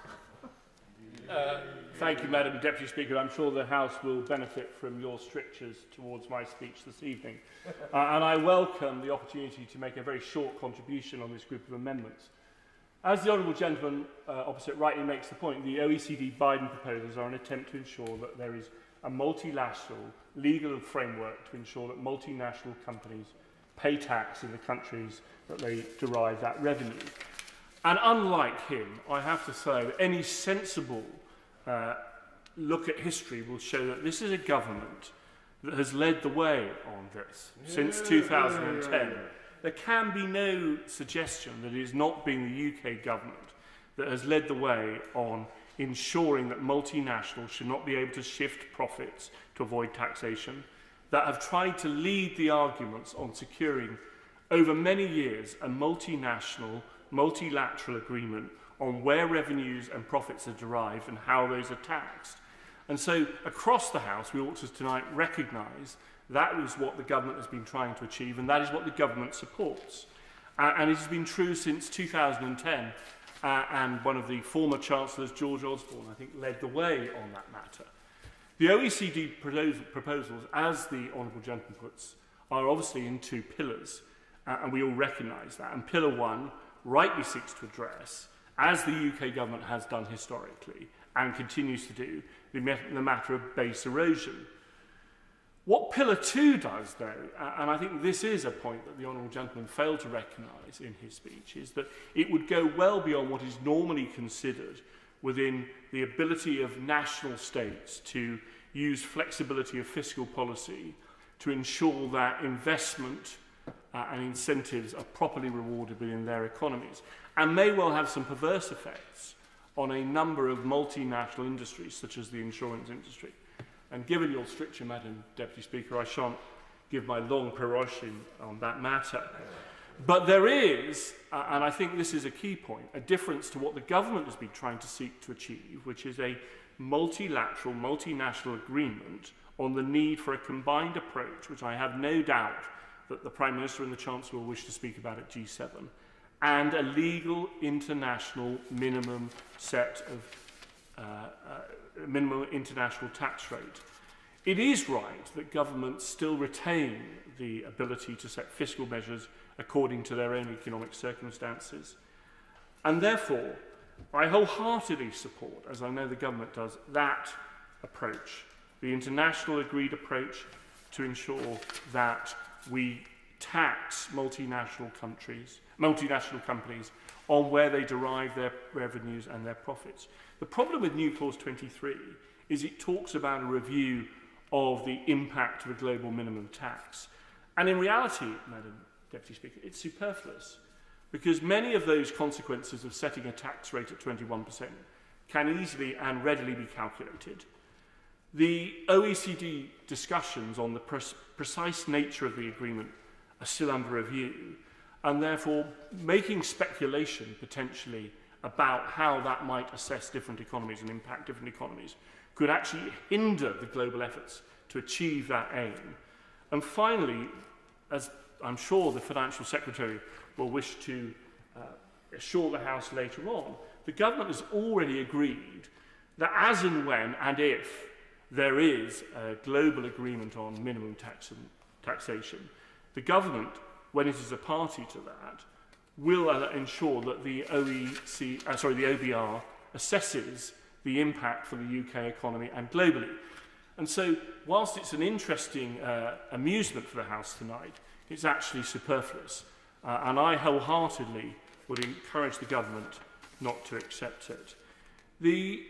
Thank you, Madam Deputy Speaker. I'm sure the House will benefit from your strictures towards my speech this evening. And I welcome the opportunity to make a very short contribution on this group of amendments. As the Honourable Gentleman opposite rightly makes the point, the OECD Biden proposals are an attempt to ensure that there is a multilateral legal framework to ensure that multinational companies pay tax in the countries that they derive that revenue. And unlike him, I have to say that any sensible look at history will show that this is a government that has led the way on this since 2010. There can be no suggestion that it has not been the UK government that has led the way on ensuring that multinationals should not be able to shift profits to avoid taxation, that have tried to lead the arguments on securing over many years a multinational, multilateral agreement on where revenues and profits are derived and how those are taxed. And so across the House, we ought to tonight recognise that is what the government has been trying to achieve, and that is what the government supports. And it has been true since 2010, and one of the former Chancellors, George Osborne, I think, led the way on that matter. The OECD proposals, as the Honourable Gentleman puts, are obviously in two pillars, and we all recognise that. And Pillar 1 rightly seeks to address, as the UK government has done historically and continues to do, the matter of base erosion. What Pillar 2 does, though, and I think this is a point that the Honourable Gentleman failed to recognise in his speech, is that it would go well beyond what is normally considered within the ability of national states to use flexibility of fiscal policy to ensure that investment and incentives are properly rewarded within their economies, and may well have some perverse effects on a number of multinational industries, such as the insurance industry. And given your stricture, Madam Deputy Speaker, I shan't give my long peroration on that matter. But there is, and I think this is a key point, a difference to what the government has been trying to seek to achieve, which is a multilateral, multinational agreement on the need for a combined approach, which I have no doubt that the Prime Minister and the Chancellor will wish to speak about at G7, and a legal international minimum set of minimum international tax rate. It is right that governments still retain the ability to set fiscal measures according to their own economic circumstances. And therefore, I wholeheartedly support, as I know the government does, that approach, the international agreed approach to ensure that we tax multinational companies on where they derive their revenues and their profits. The problem with New Clause 23 is it talks about a review of the impact of a global minimum tax. And in reality, Madam Deputy Speaker, it's superfluous, because many of those consequences of setting a tax rate at 21% can easily and readily be calculated. The OECD discussions on the precise nature of the agreement are still under review, and therefore making speculation potentially about how that might assess different economies and impact different economies could actually hinder the global efforts to achieve that aim. And finally, as I'm sure the Financial Secretary will wish to assure the House later on, the government has already agreed that as and when and if there is a global agreement on minimum taxation, the government, when it is a party to that, will ensure that the OBR assesses the impact for the UK economy and globally. And so, whilst it's an interesting amusement for the House tonight, it's actually superfluous. And I wholeheartedly would encourage the government not to accept it. The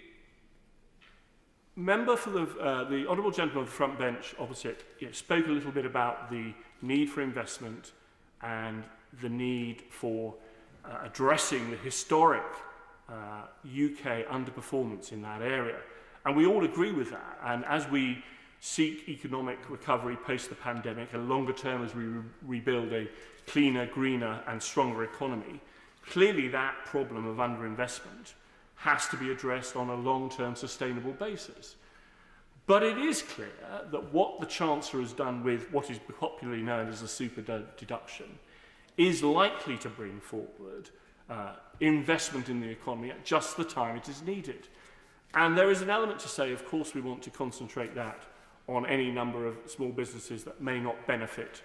member for the Honourable Gentleman on the front bench opposite spoke a little bit about the need for investment and the need for addressing the historic UK underperformance in that area. And we all agree with that. And as we seek economic recovery post the pandemic and longer term as we rebuild a cleaner, greener and stronger economy, clearly that problem of underinvestment has to be addressed on a long-term sustainable basis. But it is clear that what the Chancellor has done with what is popularly known as the super deduction is likely to bring forward investment in the economy at just the time it is needed. And there is an element to say, of course, we want to concentrate that on any number of small businesses that may not benefit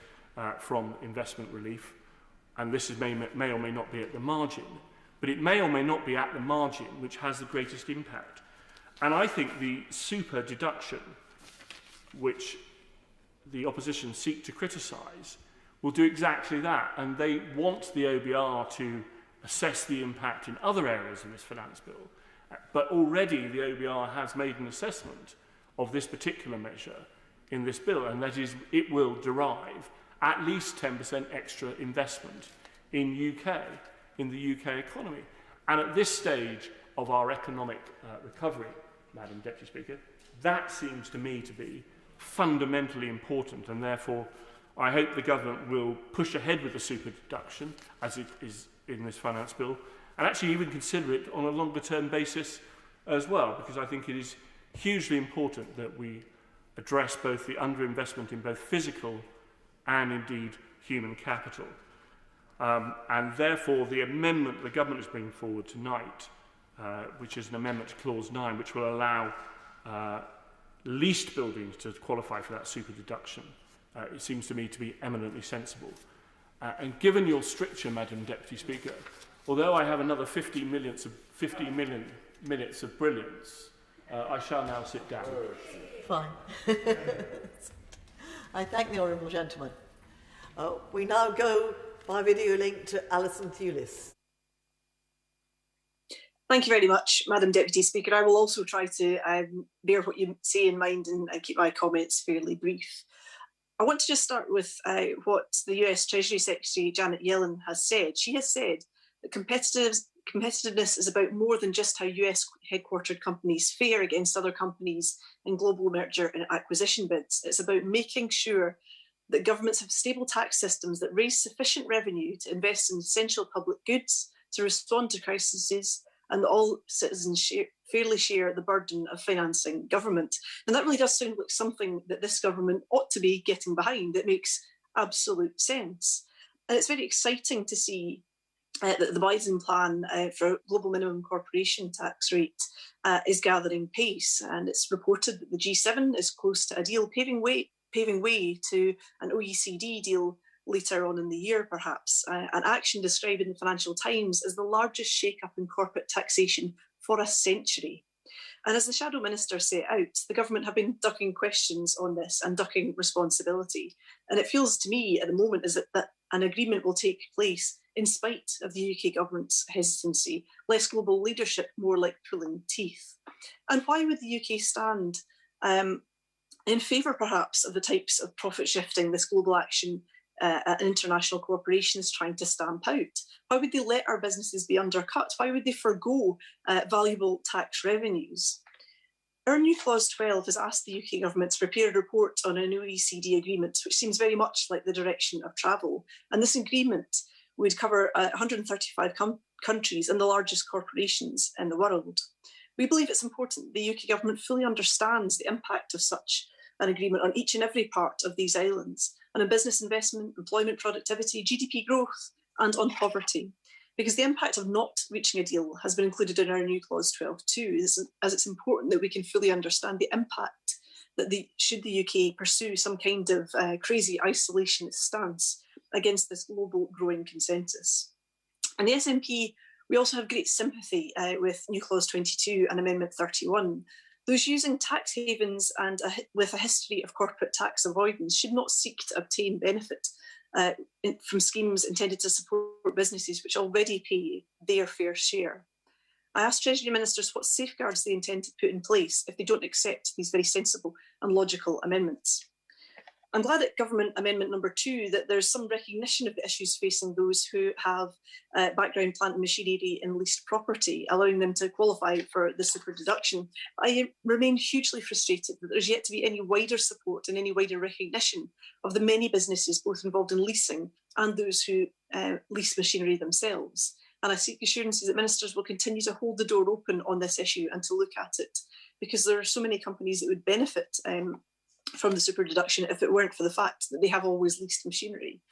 from investment relief. And this may or may not be at the margin, but it may or may not be at the margin which has the greatest impact. And I think the super deduction, which the opposition seek to criticise, will do exactly that. And they want the OBR to assess the impact in other areas of this finance bill. But already the OBR has made an assessment of this particular measure in this bill, and that is it will derive at least 10% extra investment in the UK economy. And at this stage of our economic recovery, Madam Deputy Speaker, that seems to me to be fundamentally important, and therefore I hope the government will push ahead with the super deduction as it is in this finance bill, and actually even consider it on a longer term basis as well, because I think it is hugely important that we address both the underinvestment in both physical and indeed human capital. And therefore the amendment the government is bringing forward tonight, which is an amendment to Clause 9, which will allow leased buildings to qualify for that super deduction, it seems to me to be eminently sensible. And given your stricture, Madam Deputy Speaker, although I have another 15 minutes of brilliance, I shall now sit down. Fine. I thank the honourable gentleman. We now go by video link to Alison Thewlis. Thank you very much, Madam Deputy Speaker. I will also try to bear what you say in mind and keep my comments fairly brief. I want to just start with what the US Treasury Secretary Janet Yellen has said. She has said that competitiveness is about more than just how US headquartered companies fare against other companies in global merger and acquisition bids. It's about making sure that governments have stable tax systems that raise sufficient revenue to invest in essential public goods, to respond to crises, and that all citizens fairly share the burden of financing government. And that really does sound like something that this government ought to be getting behind. It makes absolute sense. And it's very exciting to see that the Biden plan for global minimum corporation tax rate is gathering pace. And it's reported that the G7 is close to a deal paving way to an OECD deal later on in the year, perhaps. An action described in the Financial Times as the largest shake-up in corporate taxation for a century. And as the Shadow Minister set out, the government have been ducking questions on this and ducking responsibility. And it feels to me at the moment as that an agreement will take place in spite of the UK government's hesitancy, less global leadership, more like pulling teeth. And why would the UK stand in favour, perhaps, of the types of profit shifting this global action international corporations trying to stamp out? Why would they let our businesses be undercut? Why would they forgo valuable tax revenues? Our new Clause 12 has asked the UK government to prepare a report on an OECD agreement, which seems very much like the direction of travel. And this agreement would cover 135 countries and the largest corporations in the world. We believe it's important the UK government fully understands the impact of such an agreement on each and every part of these islands, and on business investment, employment productivity, GDP growth, and on poverty. Because the impact of not reaching a deal has been included in our new Clause 12 too, as it's important that we can fully understand the impact that should the UK pursue some kind of crazy isolationist stance against this global growing consensus. And the SNP, we also have great sympathy with new Clause 22 and Amendment 31. Those using tax havens and with a history of corporate tax avoidance should not seek to obtain benefit from schemes intended to support businesses which already pay their fair share. I asked Treasury Ministers what safeguards they intend to put in place if they don't accept these very sensible and logical amendments. I'm glad at Government Amendment number 2 that there's some recognition of the issues facing those who have background plant and machinery in leased property, allowing them to qualify for the super deduction. I remain hugely frustrated that there's yet to be any wider support and any wider recognition of the many businesses both involved in leasing and those who lease machinery themselves. And I seek assurances that ministers will continue to hold the door open on this issue and to look at it, because there are so many companies that would benefit from the super deduction if it weren't for the fact that they have always leased machinery.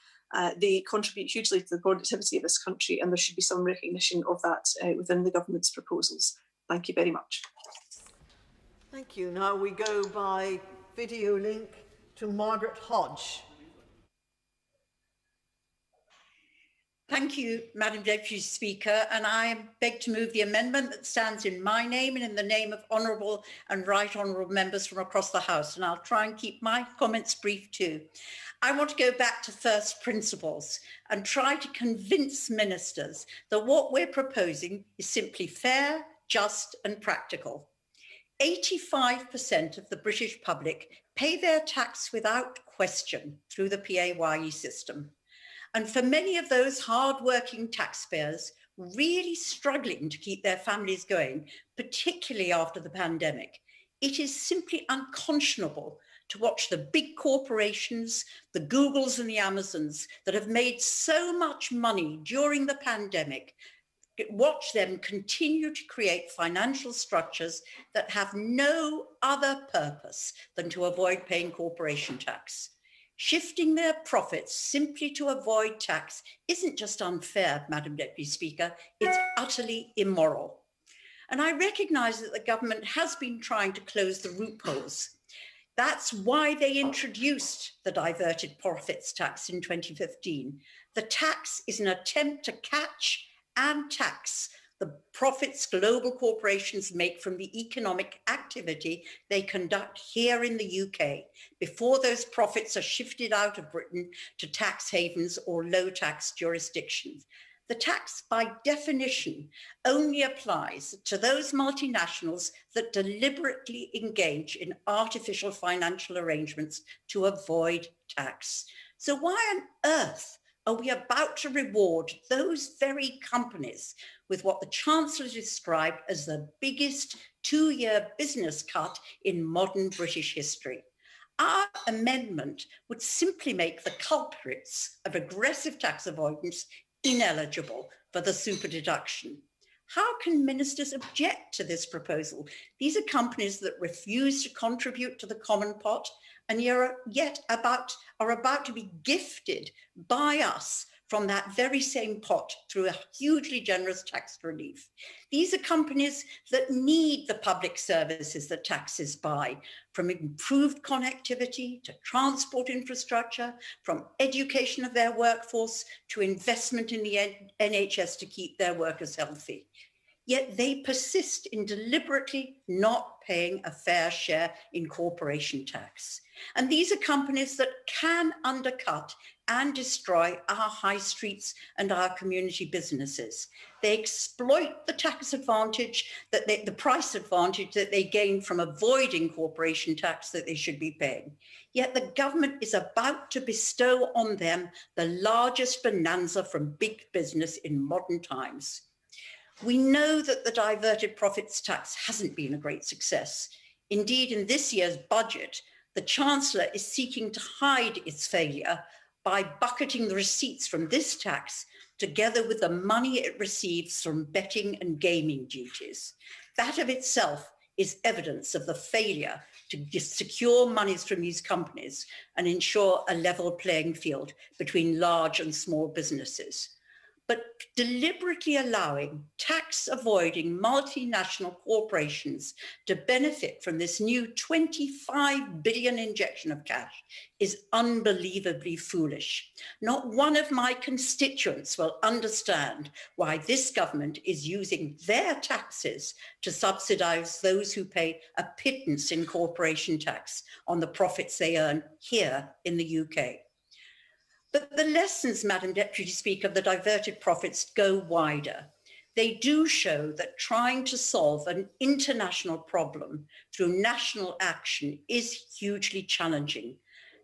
They contribute hugely to the productivity of this country, and there should be some recognition of that within the government's proposals. Thank you very much. Thank you. Now we go by video link to Margaret Hodge. Thank you, Madam Deputy Speaker, and I beg to move the amendment that stands in my name and in the name of honourable and right honourable members from across the House, and I'll try and keep my comments brief too. I want to go back to first principles and try to convince ministers that what we're proposing is simply fair, just and practical. 85% of the British public pay their tax without question through the PAYE system. And for many of those hard-working taxpayers really struggling to keep their families going, particularly after the pandemic, it is simply unconscionable to watch the big corporations, the Googles and the Amazons that have made so much money during the pandemic, watch them continue to create financial structures that have no other purpose than to avoid paying corporation tax. Shifting their profits simply to avoid tax isn't just unfair, Madam Deputy Speaker, it's utterly immoral. And I recognise that the government has been trying to close the loopholes. That's why they introduced the diverted profits tax in 2015. The tax is an attempt to catch and tax the profits global corporations make from the economic activity they conduct here in the UK before those profits are shifted out of Britain to tax havens or low tax jurisdictions. The tax, by definition, only applies to those multinationals that deliberately engage in artificial financial arrangements to avoid tax. So why on earth are we about to reward those very companies with what the Chancellor described as the biggest two-year business cut in modern British history? Our amendment would simply make the culprits of aggressive tax avoidance ineligible for the super deduction. How can ministers object to this proposal? These are companies that refuse to contribute to the common pot and are about to be gifted by us from that very same pot through a hugely generous tax relief. These are companies that need the public services that taxes buy, from improved connectivity to transport infrastructure, from education of their workforce to investment in the NHS to keep their workers healthy. Yet they persist in deliberately not paying a fair share in corporation tax. And these are companies that can undercut and destroy our high streets and our community businesses. They exploit the tax advantage, the price advantage that they gain from avoiding corporation tax that they should be paying. Yet the government is about to bestow on them the largest bonanza from big business in modern times. We know that the diverted profits tax hasn't been a great success. Indeed, in this year's budget, the Chancellor is seeking to hide its failure by bucketing the receipts from this tax together with the money it receives from betting and gaming duties. That of itself is evidence of the failure to secure monies from these companies and ensure a level playing field between large and small businesses. But deliberately allowing tax-avoiding multinational corporations to benefit from this new 25 billion injection of cash is unbelievably foolish. Not one of my constituents will understand why this government is using their taxes to subsidize those who pay a pittance in corporation tax on the profits they earn here in the UK. But the lessons, Madam Deputy Speaker, of the diverted profits go wider. They do show that trying to solve an international problem through national action is hugely challenging.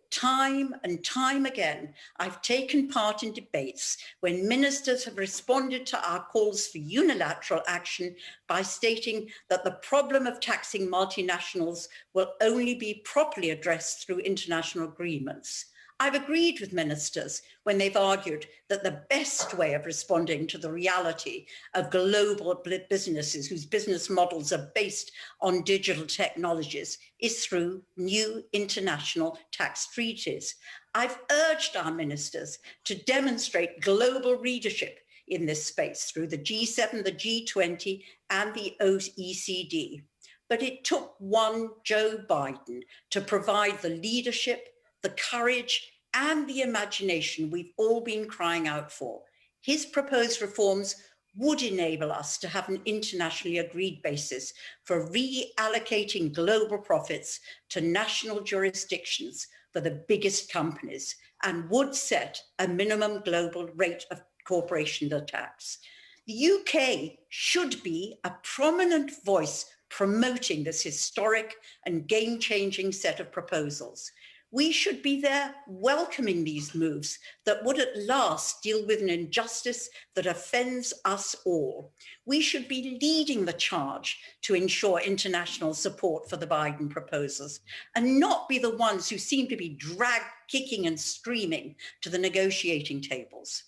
Time and time again, I've taken part in debates when ministers have responded to our calls for unilateral action by stating that the problem of taxing multinationals will only be properly addressed through international agreements. I've agreed with ministers when they've argued that the best way of responding to the reality of global businesses whose business models are based on digital technologies is through new international tax treaties. I've urged our ministers to demonstrate global leadership in this space through the G7, the G20, and the OECD. But it took one Joe Biden to provide the leadership, the courage and the imagination we've all been crying out for. His proposed reforms would enable us to have an internationally agreed basis for reallocating global profits to national jurisdictions for the biggest companies and would set a minimum global rate of corporation tax. The UK should be a prominent voice promoting this historic and game-changing set of proposals. We should be there welcoming these moves that would at last deal with an injustice that offends us all. We should be leading the charge to ensure international support for the Biden proposals and not be the ones who seem to be dragged kicking and screaming to the negotiating tables.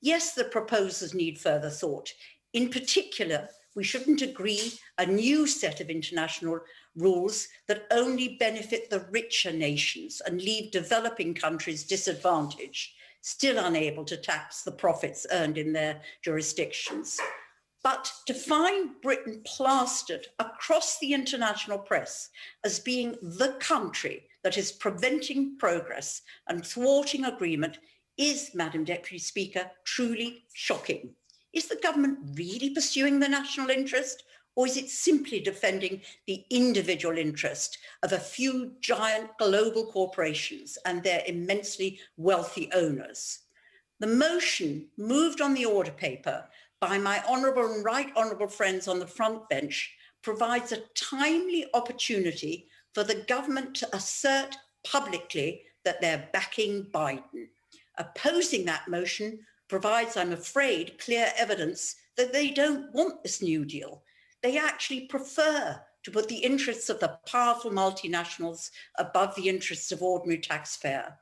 Yes, the proposals need further thought. In particular, we shouldn't agree a new set of international rules that only benefit the richer nations and leave developing countries disadvantaged, still unable to tax the profits earned in their jurisdictions. But to find Britain plastered across the international press as being the country that is preventing progress and thwarting agreement is, Madam Deputy Speaker, truly shocking. Is the government really pursuing the national interest, or is it simply defending the individual interest of a few giant global corporations and their immensely wealthy owners? The motion moved on the order paper by my honourable and right honourable friends on the front bench provides a timely opportunity for the government to assert publicly that they're backing Biden. Opposing that motion provides, I'm afraid, clear evidence that they don't want this New Deal. They actually prefer to put the interests of the powerful multinationals above the interests of ordinary taxpayer.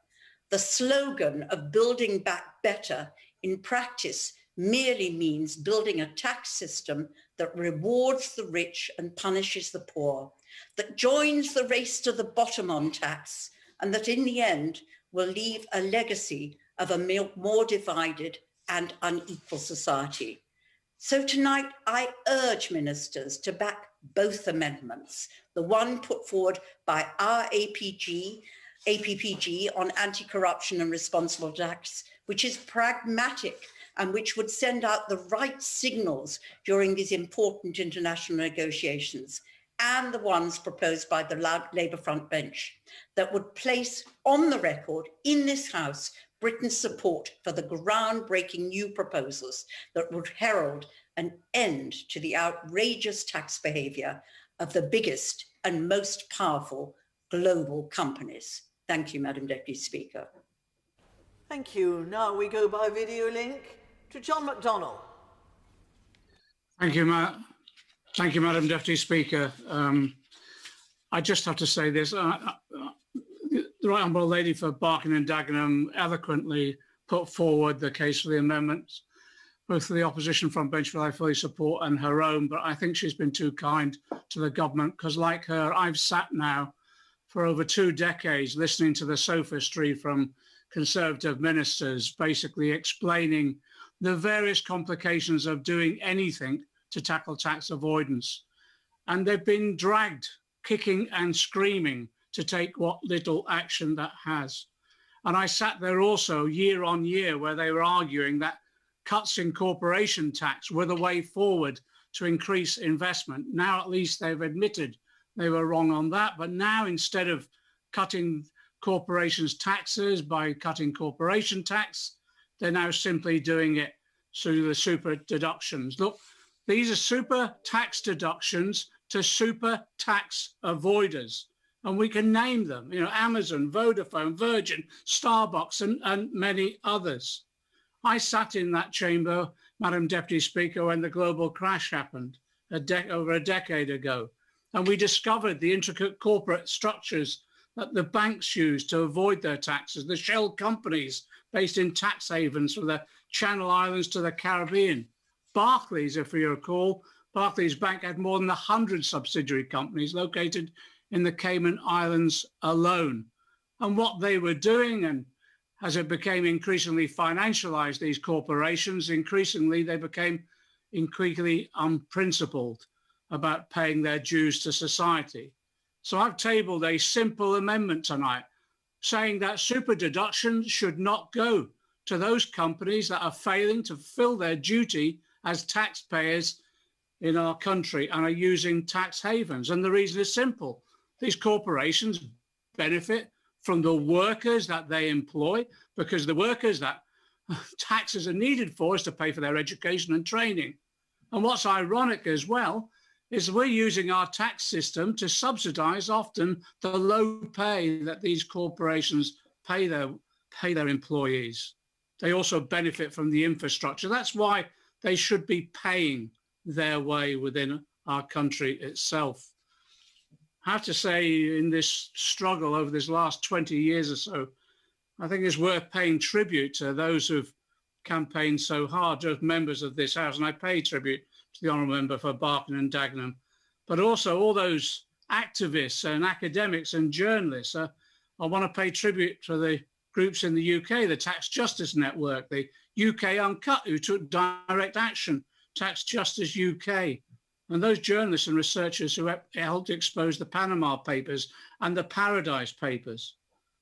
The slogan of building back better in practice merely means building a tax system that rewards the rich and punishes the poor, that joins the race to the bottom on tax, and that in the end will leave a legacy of a more divided and unequal society. So tonight, I urge ministers to back both amendments, the one put forward by our APPG on anti-corruption and responsible tax, which is pragmatic and which would send out the right signals during these important international negotiations, and the ones proposed by the Labour front bench that would place on the record in this House Britain's support for the groundbreaking new proposals that would herald an end to the outrageous tax behaviour of the biggest and most powerful global companies. Thank you, Madam Deputy Speaker. Thank you. Now we go by video link to John McDonnell. Thank you, Madam Deputy Speaker. I just have to say this. The Right Honourable Lady for Barking and Dagenham eloquently put forward the case for the amendments, both for the opposition front bench, which I fully support, and her own, but I think she's been too kind to the government because, like her, I've sat now for over 2 decades listening to the sophistry from Conservative ministers basically explaining the various complications of doing anything to tackle tax avoidance. And they've been dragged kicking and screaming to take what little action that has. And I sat there also year on year where they were arguing that cuts in corporation tax were the way forward to increase investment. Now at least they've admitted they were wrong on that. But now instead of cutting corporations' taxes by cutting corporation tax, they're now simply doing it through the super deductions. Look, these are super tax deductions to super tax avoiders. And we can name them, Amazon, Vodafone, Virgin, Starbucks, and many others. I sat in that chamber, Madam Deputy Speaker, when the global crash happened over a decade ago. And we discovered the intricate corporate structures that the banks use to avoid their taxes, the shell companies based in tax havens from the Channel Islands to the Caribbean. Barclays, if you recall, Barclays Bank had more than 100 subsidiary companies located in the Cayman Islands alone. And what they were doing, and as it became increasingly financialized, these corporations, increasingly they became increasingly unprincipled about paying their dues to society. So I've tabled a simple amendment tonight saying that super deductions should not go to those companies that are failing to fulfill their duty as taxpayers in our country and are using tax havens. And the reason is simple. These corporations benefit from the workers that they employ, because the workers that taxes are needed for is to pay for their education and training. And what's ironic as well is we're using our tax system to subsidize often the low pay that these corporations pay their employees. They also benefit from the infrastructure. That's why they should be paying their way within our country itself. I have to say, in this struggle over this last 20 years or so, I think it's worth paying tribute to those who've campaigned so hard, as members of this House, and I pay tribute to the Honourable Member for Barking and Dagenham, but also all those activists and academics and journalists. I want to pay tribute to the groups in the UK, the Tax Justice Network, the UK Uncut, who took direct action, Tax Justice UK, and those journalists and researchers who helped expose the Panama Papers and the Paradise Papers.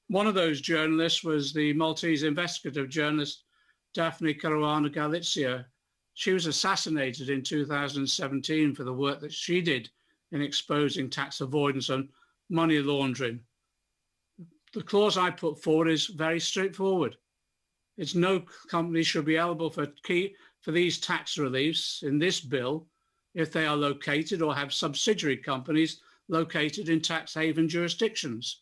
One of those journalists was the Maltese investigative journalist Daphne Caruana Galizia, She was assassinated in 2017 for the work that she did in exposing tax avoidance and money laundering. The clause I put forward is very straightforward. It's no company should be eligible for these tax reliefs in this bill if they are located or have subsidiary companies located in tax haven jurisdictions.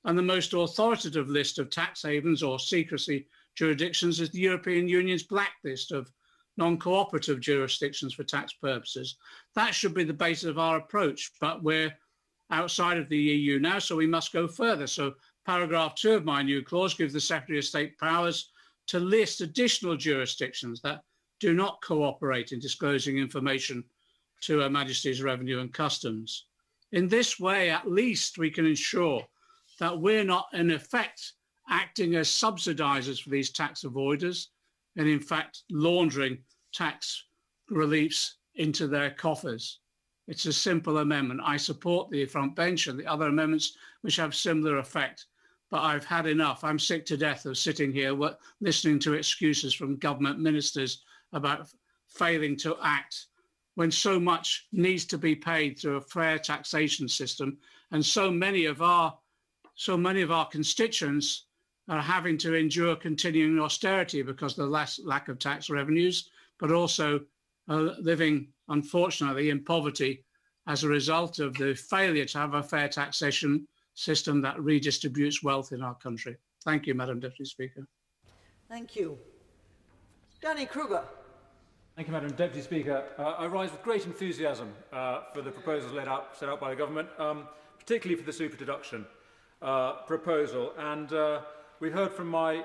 And the most authoritative list of tax havens or secrecy jurisdictions is the European Union's blacklist of non-cooperative jurisdictions for tax purposes. That should be the basis of our approach, but we're outside of the EU now, so we must go further. So paragraph 2 of my new clause gives the Secretary of State powers to list additional jurisdictions that do not cooperate in disclosing information to Her Majesty's Revenue and Customs. In this way, at least we can ensure that we're not, in effect, acting as subsidisers for these tax avoiders and, in fact, laundering tax reliefs into their coffers. It's a simple amendment. I support the front bench and the other amendments which have similar effect, but I've had enough. I'm sick to death of sitting here listening to excuses from government ministers about failing to act when so much needs to be paid through a fair taxation system, and so many of our constituents are having to endure continuing austerity because of the lack of tax revenues, but also living, unfortunately, in poverty as a result of the failure to have a fair taxation system that redistributes wealth in our country. Thank you, Madam Deputy Speaker. Thank you. Danny Kruger. Thank you, Madam Deputy Speaker. I rise with great enthusiasm for the proposals set out by the government, particularly for the super deduction proposal. And we heard from my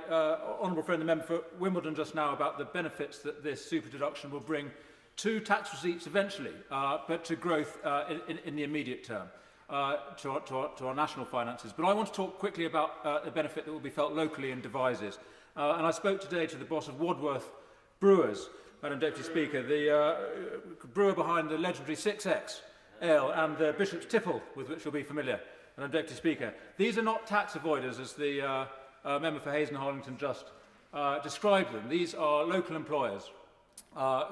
honourable friend, the member for Wimbledon, just now about the benefits that this super deduction will bring to tax receipts eventually, but to growth in the immediate term, to our national finances. But I want to talk quickly about the benefit that will be felt locally in Devizes. And I spoke today to the boss of Wadworth Brewers, Madam Deputy Speaker, the brewer behind the legendary 6X ale and the Bishop's Tipple, with which you'll be familiar, Madam Deputy Speaker. These are not tax avoiders, as the member for Hayes and Harlington just described them. These are local employers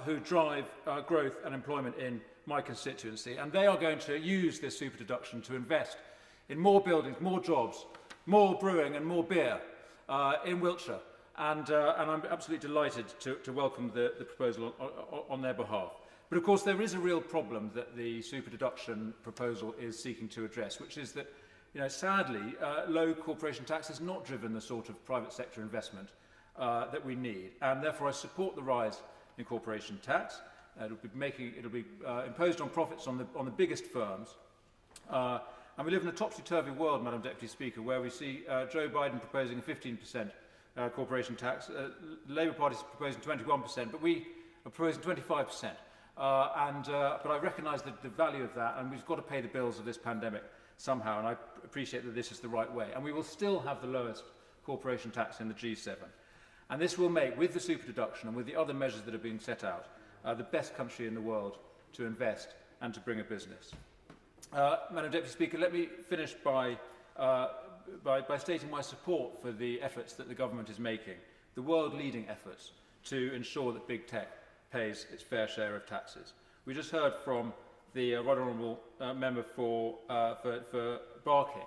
who drive growth and employment in my constituency, and they are going to use this super deduction to invest in more buildings, more jobs, more brewing and more beer in Wiltshire. And I'm absolutely delighted to welcome the proposal on their behalf. But of course there is a real problem that the super deduction proposal is seeking to address, which is that, sadly, low corporation tax has not driven the sort of private sector investment that we need, and therefore I support the rise in corporation tax. It'll be imposed on profits on the biggest firms. And we live in a topsy-turvy world, Madam Deputy Speaker, where we see Joe Biden proposing a 15% corporation tax. The Labour Party is proposing 21%, but we are proposing 25%. But I recognise the value of that, and we've got to pay the bills of this pandemic somehow, and I appreciate that this is the right way. And we will still have the lowest corporation tax in the G7. And this will make, with the super deduction and with the other measures that are being set out, the best country in the world to invest and to bring a business. Madam Deputy Speaker, let me finish by stating my support for the efforts that the government is making, the world-leading efforts to ensure that big tech pays its fair share of taxes. We just heard from the Right Honourable member for Barking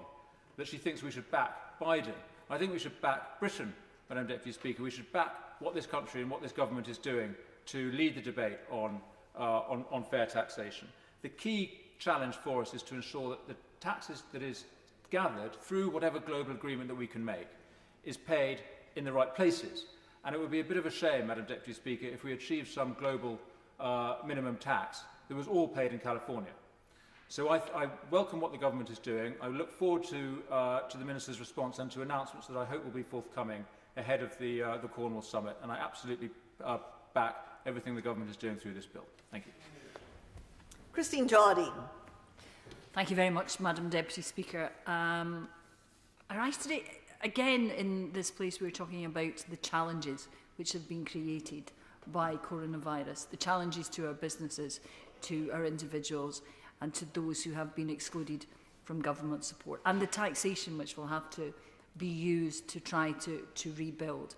that she thinks we should back Biden. I think we should back Britain, Madam Deputy Speaker. We should back what this country and what this government is doing to lead the debate on fair taxation. The key challenge for us is to ensure that the taxes that is gathered through whatever global agreement that we can make is paid in the right places. And it would be a bit of a shame, Madam Deputy Speaker, if we achieved some global minimum tax that was all paid in California. So I welcome what the government is doing. I look forward to the Minister's response and to announcements that I hope will be forthcoming ahead of the Cornwall Summit. And I absolutely back everything the government is doing through this bill. Thank you. Christine Jardine. Thank you very much, Madam Deputy Speaker. I rise today, again, in this place we're talking about the challenges which have been created by coronavirus, the challenges to our businesses, to our individuals, and to those who have been excluded from government support, and the taxation which will have to be used to try to rebuild.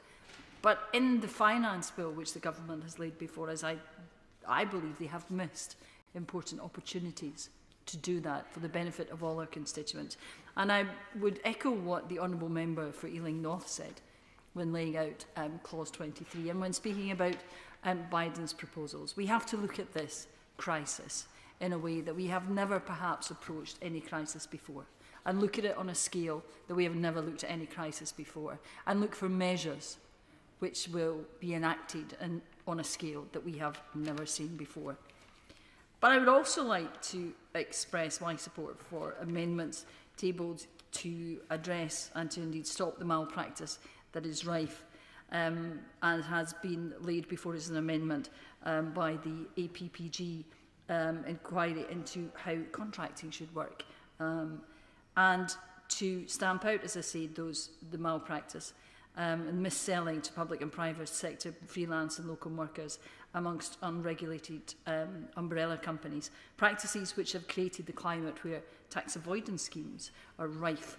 But in the finance bill which the government has laid before us, I believe they have missed important opportunities to do that for the benefit of all our constituents. And I would echo what the Honourable Member for Ealing North said when laying out Clause 23 and when speaking about Biden's proposals. We have to look at this crisis in a way that we have never perhaps approached any crisis before, and look at it on a scale that we have never looked at any crisis before, and look for measures which will be enacted on a scale that we have never seen before. But I would also like to express my support for amendments tabled to address and to indeed stop the malpractice that is rife and has been laid before us an amendment by the APPG inquiry into how contracting should work, and to stamp out, as I said, the malpractice and mis-selling to public and private sector freelance and local workers amongst unregulated umbrella companies, practices which have created the climate where tax avoidance schemes are rife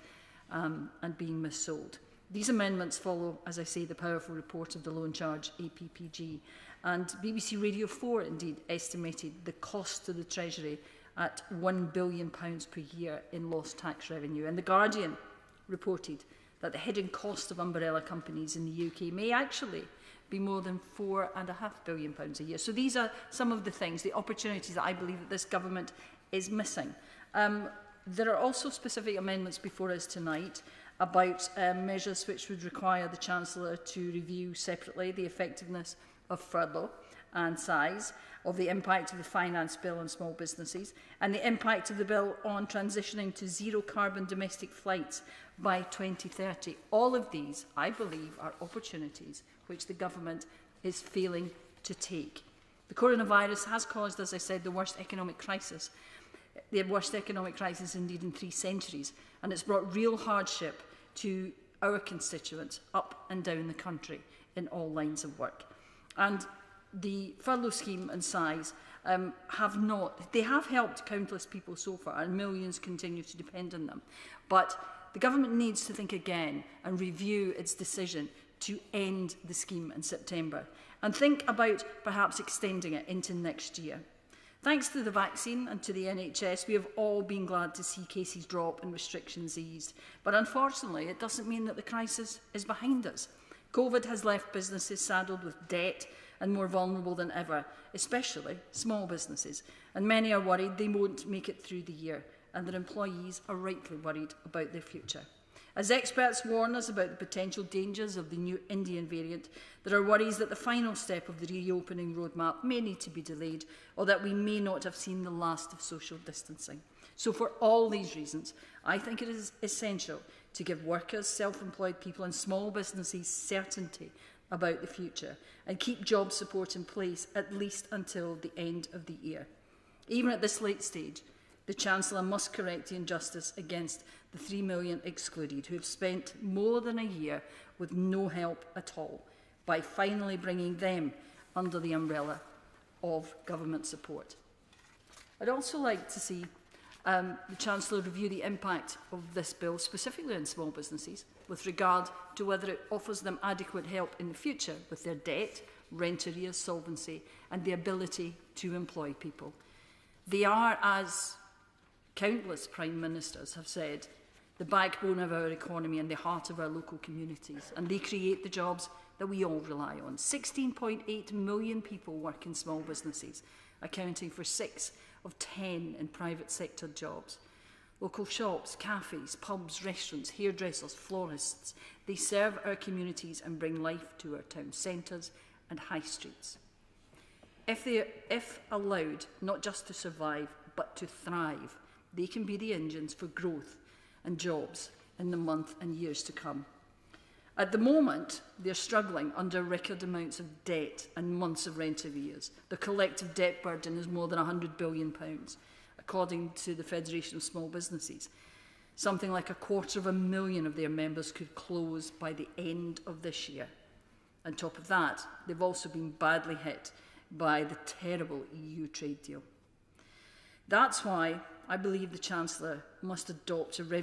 and being mis-sold. These amendments follow, as I say, the powerful report of the Loan Charge APPG, and BBC Radio 4 indeed estimated the cost to the Treasury at £1 billion per year in lost tax revenue. And The Guardian reported that the hidden cost of umbrella companies in the UK may actually be more than £4.5 billion a year. So these are some of the things, the opportunities that I believe that this government is missing. There are also specific amendments before us tonight about measures which would require the Chancellor to review separately the effectiveness of furlough and size, of the impact of the finance bill on small businesses, and the impact of the bill on transitioning to zero-carbon domestic flights by 2030. All of these, I believe, are opportunities which the government is failing to take. The coronavirus has caused, as I said, the worst economic crisis indeed in 3 centuries, and it's brought real hardship to our constituents up and down the country in all lines of work. And the furlough scheme and size have helped countless people so far, and millions continue to depend on them. But the government needs to think again and review its decision to end the scheme in September, and think about perhaps extending it into next year. Thanks to the vaccine and to the NHS, we have all been glad to see cases drop and restrictions eased. But unfortunately, it doesn't mean that the crisis is behind us. COVID has left businesses saddled with debt and more vulnerable than ever, especially small businesses. And many are worried they won't make it through the year, and their employees are rightly worried about their future. As experts warn us about the potential dangers of the new Indian variant, there are worries that the final step of the reopening roadmap may need to be delayed, or that we may not have seen the last of social distancing. So for all these reasons, I think it is essential to give workers, self-employed people and small businesses certainty about the future, and keep job support in place at least until the end of the year. Even at this late stage, the Chancellor must correct the injustice against the 3 million excluded who have spent more than a year with no help at all, by finally bringing them under the umbrella of government support. I'd also like to see the Chancellor review the impact of this bill, specifically on small businesses, with regard to whether it offers them adequate help in the future with their debt, rent arrears, solvency, and the ability to employ people. They are, as countless Prime Ministers have said, the backbone of our economy and the heart of our local communities, and they create the jobs that we all rely on. 16.8 million people work in small businesses, accounting for 6 of 10 in private sector jobs. Local shops, cafes, pubs, restaurants, hairdressers, florists, they serve our communities and bring life to our town centres and high streets. If allowed not just to survive, but to thrive, they can be the engines for growth and jobs in the months and years to come. At the moment, they're struggling under record amounts of debt and months of rent arrears. The collective debt burden is more than £100 billion, according to the Federation of Small Businesses. Something like 250,000 of their members could close by the end of this year. On top of that, they've also been badly hit by the terrible EU trade deal. That's why I believe the Chancellor must adopt a revenue